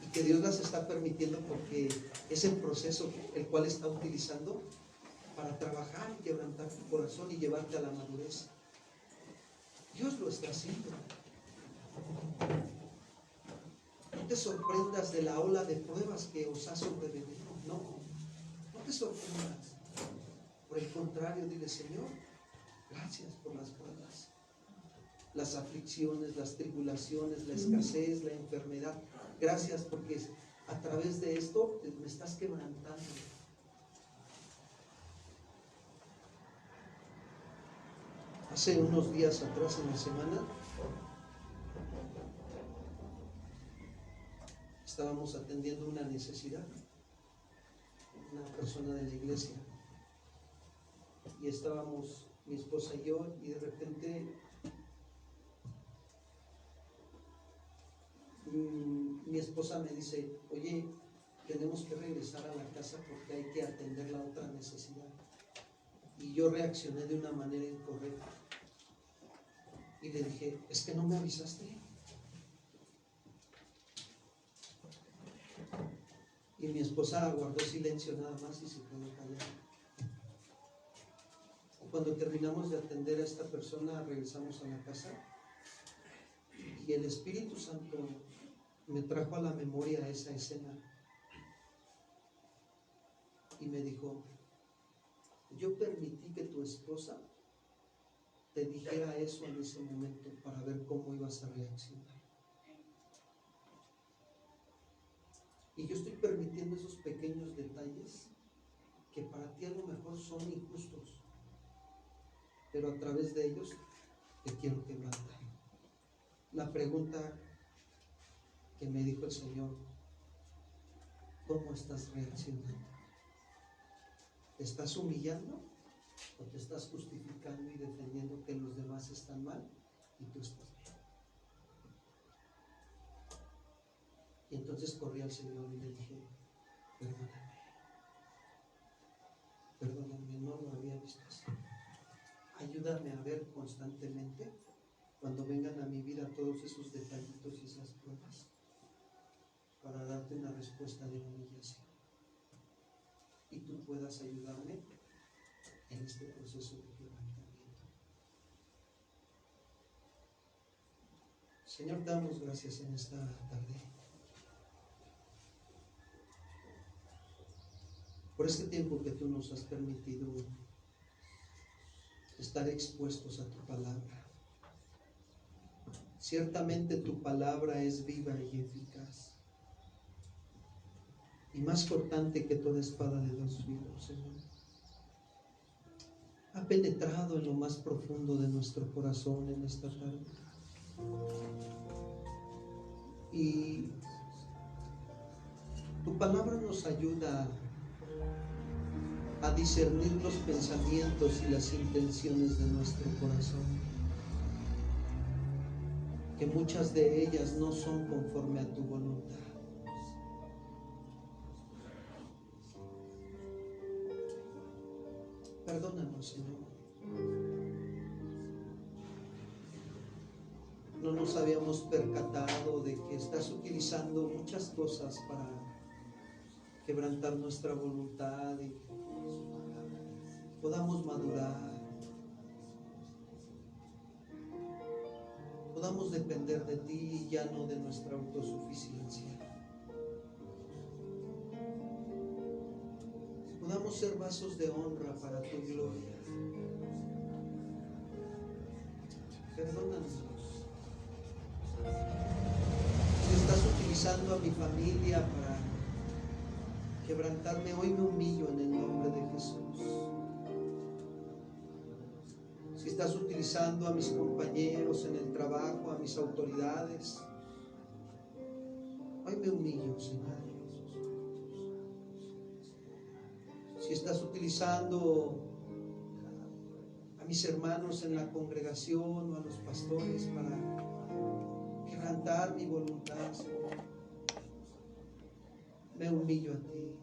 y que Dios las está permitiendo porque es el proceso el cual está utilizando para trabajar y quebrantar tu corazón y llevarte a la madurez. Dios lo está haciendo. No te sorprendas de la ola de pruebas que os ha sobrevenido. No te sorprendas. Por el contrario, dile: Señor, gracias por las pruebas, las aflicciones, las tribulaciones, la escasez, la enfermedad. Gracias porque a través de esto me estás quebrantando. Hace unos días atrás, en la semana, estábamos atendiendo una necesidad, una persona de la iglesia, y estábamos mi esposa y yo, y de repente mi esposa me dice: oye, tenemos que regresar a la casa porque hay que atender la otra necesidad. Y yo reaccioné de una manera incorrecta y le dije: es que no me avisaste. Y mi esposa guardó silencio nada más y se quedó callada. Cuando terminamos de atender a esta persona, regresamos a la casa y el Espíritu Santo me trajo a la memoria esa escena y me dijo, yo permití que tu esposa te dijera eso en ese momento para ver cómo ibas a reaccionar. Y yo estoy permitiendo esos pequeños detalles que para ti a lo mejor son injustos, pero a través de ellos te quiero quebrantar. La pregunta que me dijo el Señor, ¿cómo estás reaccionando? ¿Te estás humillando o te estás justificando y defendiendo que los demás están mal y tú estás bien? Y entonces corrí al Señor y le dije, perdóname, no lo había visto así. Ayúdame a ver constantemente cuando vengan a mi vida todos esos detallitos y esas pruebas para darte una respuesta de humillación. Y tú puedas ayudarme en este proceso de quebrantamiento. Señor, te damos gracias en esta tarde por este tiempo que tú nos has permitido estar expuestos a tu palabra. Ciertamente tu palabra es viva y eficaz y más cortante que toda espada de dos filos, Señor. Ha penetrado en lo más profundo de nuestro corazón en esta tarde. Y tu palabra nos ayuda a discernir los pensamientos y las intenciones de nuestro corazón, que muchas de ellas no son conforme a tu voluntad. Perdónanos, Señor. No nos habíamos percatado de que estás utilizando muchas cosas para quebrantar nuestra voluntad y podamos madurar, podamos depender de ti y ya no de nuestra autosuficiencia. Podamos ser vasos de honra para tu gloria. Perdónanos. Si estás utilizando a mi familia para quebrantarme, hoy me humillo en el nombre de Jesús. Si estás utilizando a mis compañeros en el trabajo, a mis autoridades, hoy me humillo, Señor. Si estás utilizando a mis hermanos en la congregación o a los pastores para quebrantar mi voluntad, Señor, me humillo a ti.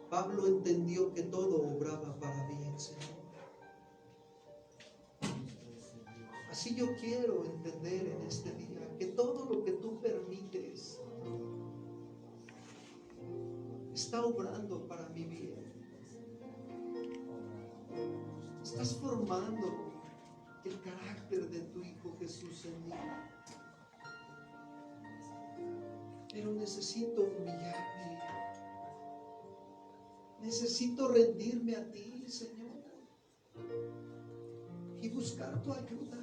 Pablo entendió que todo obraba para bien, Señor. Así yo quiero entender en este día que todo lo que tú permites está obrando para mi bien. Estás formando el carácter de tu Hijo Jesús en mí. Pero necesito humillarme. Necesito rendirme a ti, Señor, y buscar tu ayuda.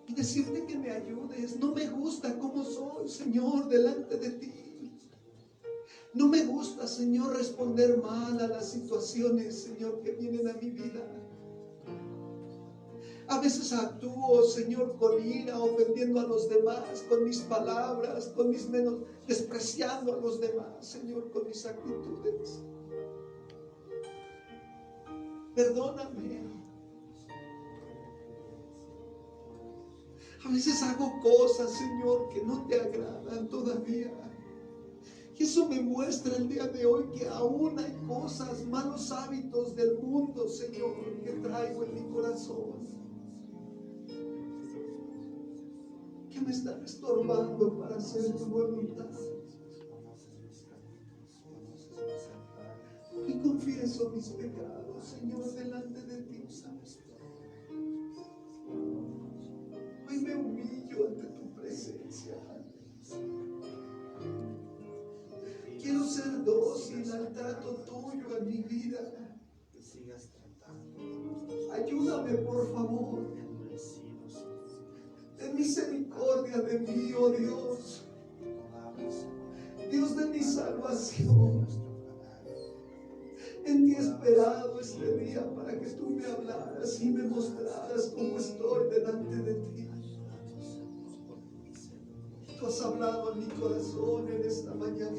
Y decirte que me ayudes. No me gusta cómo soy, Señor, delante de ti. No me gusta, Señor, responder mal a las situaciones, Señor, que vienen a mi vida. A veces actúo, Señor, con ira, ofendiendo a los demás, con mis palabras, con mis menos, despreciando a los demás, Señor, con mis actitudes. Perdóname. A veces hago cosas, Señor, que no te agradan todavía. Y eso me muestra el día de hoy que aún hay cosas, malos hábitos del mundo, Señor, que traigo en mi corazón, que me están estorbando para hacer tu voluntad. Y confieso mis pecados, Señor, delante de ti. humillo ante tu presencia. Quiero ser dócil al trato tuyo en mi vida. Ayúdame, por favor. Ten misericordia de mí, oh Dios. Dios de mi salvación. En ti he esperado este día para que tú me hablaras y me mostraras cómo estoy delante de ti. Tú has hablado a mi corazón en esta mañana.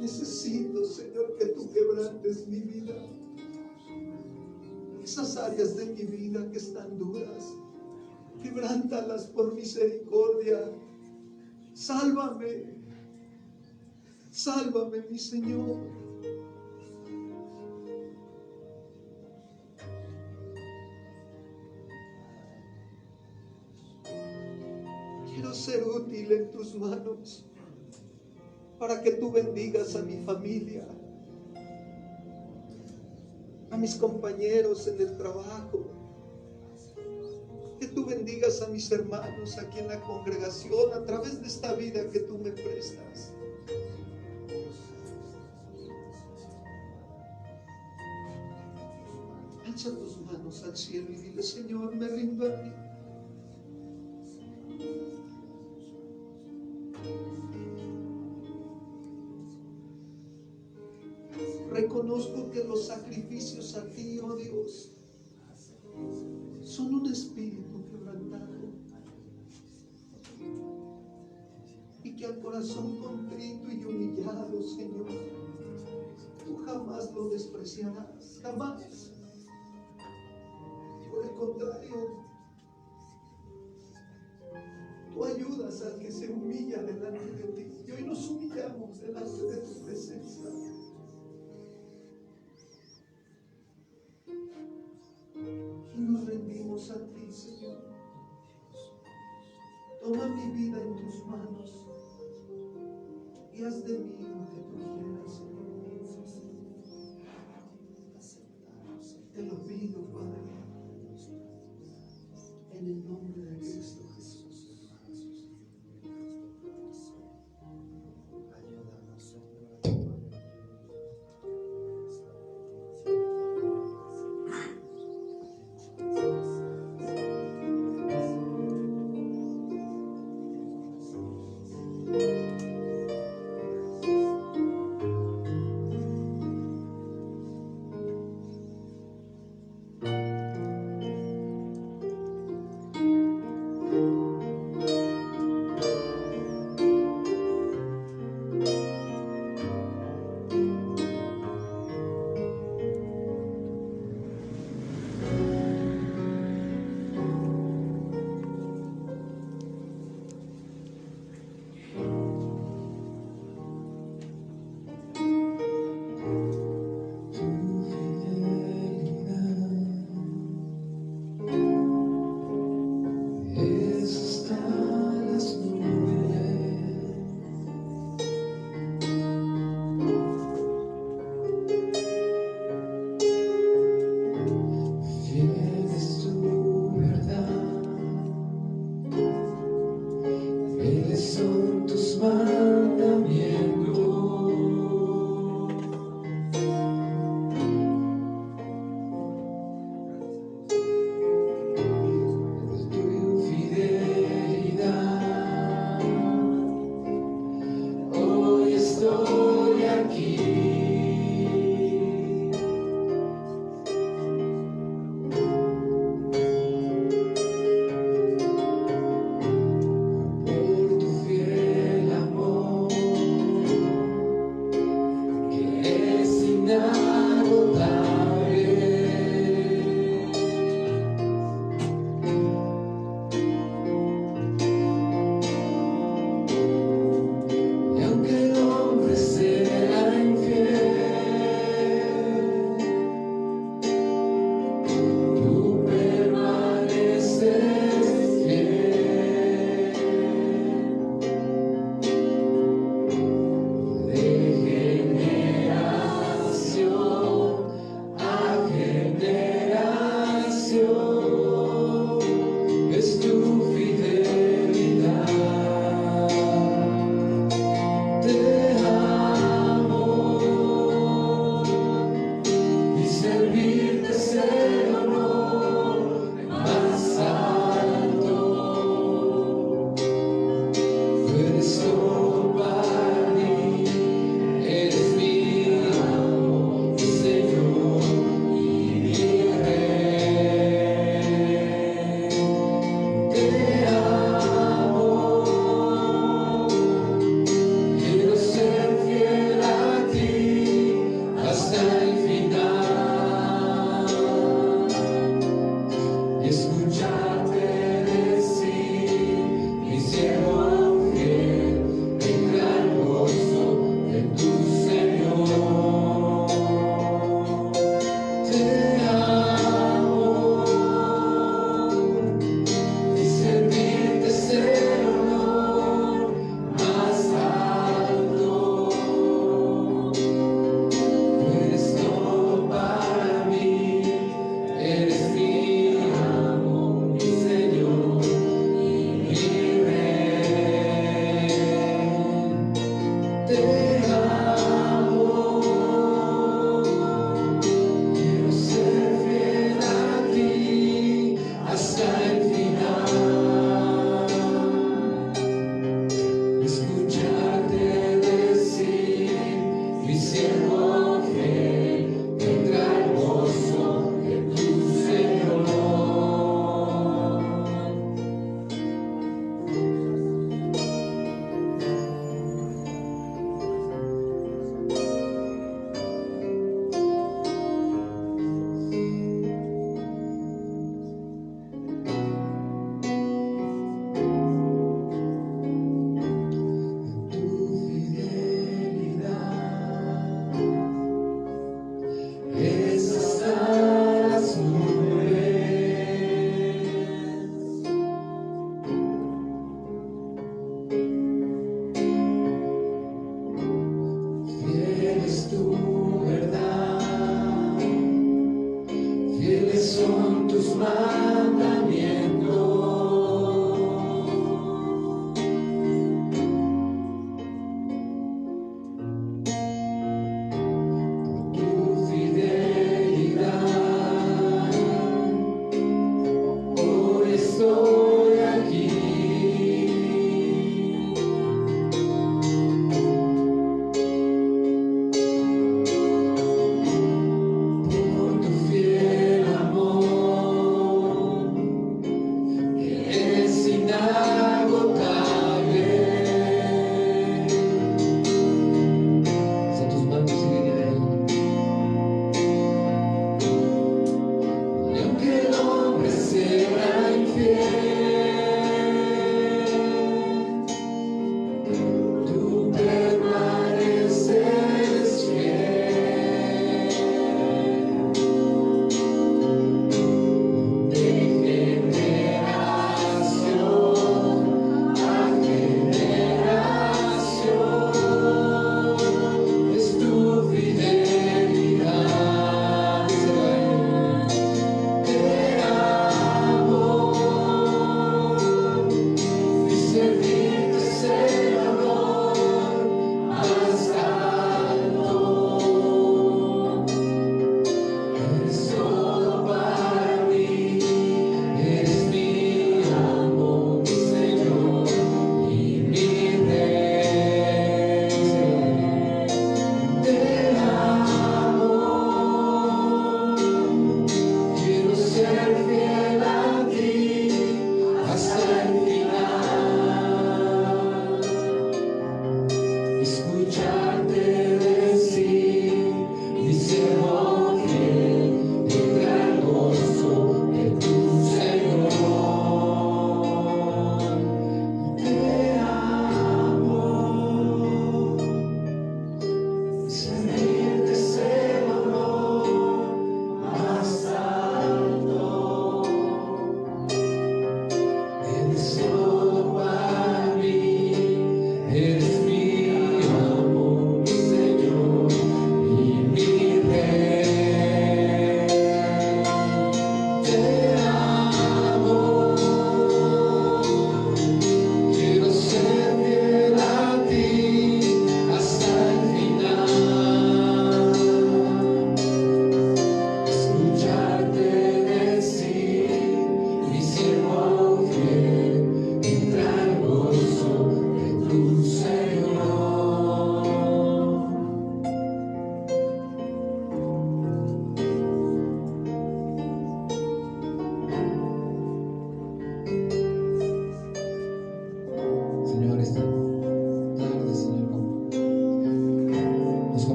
Necesito, Señor, que tú quebrantes mi vida. Esas áreas de mi vida que están duras, quebrántalas por misericordia. Sálvame, sálvame, mi Señor. Quiero ser útil en tus manos para que tú bendigas a mi familia, a mis compañeros en el trabajo, que tú bendigas a mis hermanos aquí en la congregación a través de esta vida que tú me prestas. Alza tus manos al cielo y dile: Señor, me rindo a ti. Reconozco que los sacrificios a ti, oh Dios, son un espíritu quebrantado, y que al corazón contrito y humillado, Señor, tú jamás lo despreciarás, jamás. Por el contrario, tú ayudas al que se humilla delante de ti, y hoy nos humillamos delante de tu presencia. Y nos rendimos a ti, Señor. Toma mi vida en tus manos y haz de mí lo que tú quieras, Señor. Te lo pido, Padre, en el nombre de Cristo Jesús.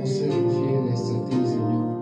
Ser infieles a ti, Señor.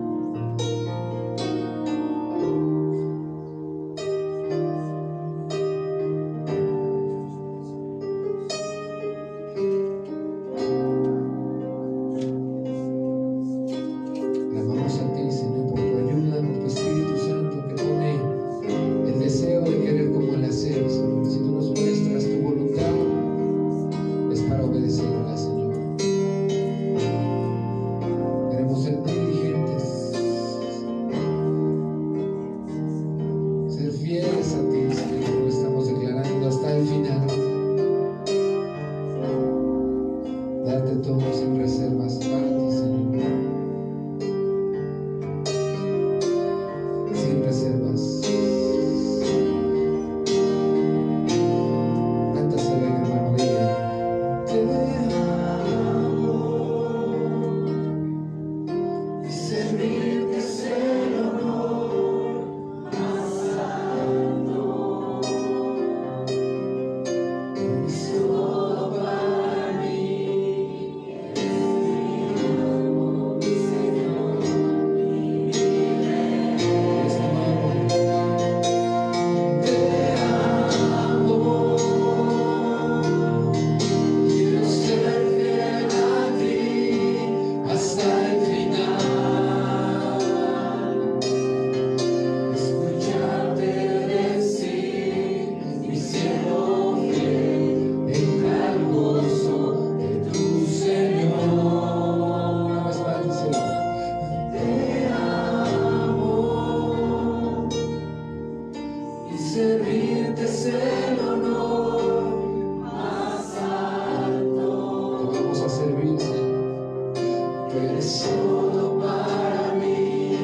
eres todo para mí,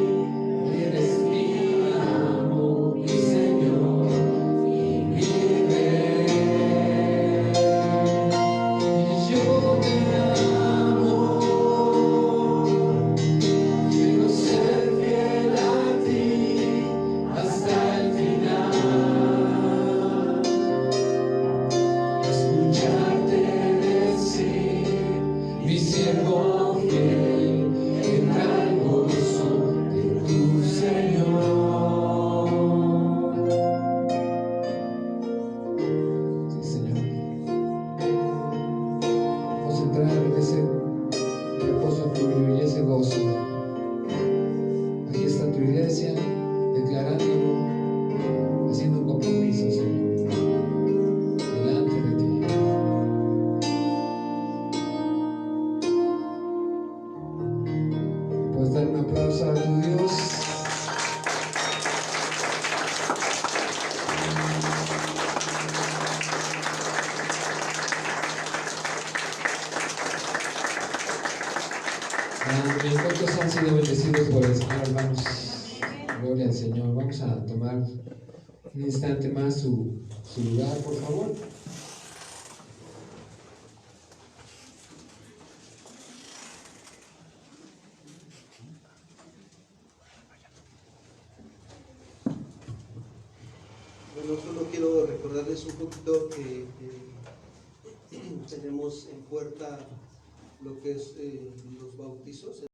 eres mi amo, mi Señor y mi Rey. Y yo te amo, quiero ser fiel a ti hasta el final. Escucharte decir, mi siervo fiel, entra el gozo de tu Señor. Sí, Señor. Vamos a entrar en ese reposo tuyo y ese gozo. Aquí está tu iglesia, declarándolo, haciendo un compromiso, Señor, delante de ti. ¿Puedes dar un aplauso a tu Dios? Amén. ¿Cuántos han sido bendecidos por el Señor, hermanos? Gloria al Señor. Vamos a tomar un instante más su lugar, por favor. Bueno, solo quiero recordarles un poquito que tenemos en puerta lo que es los bautizos.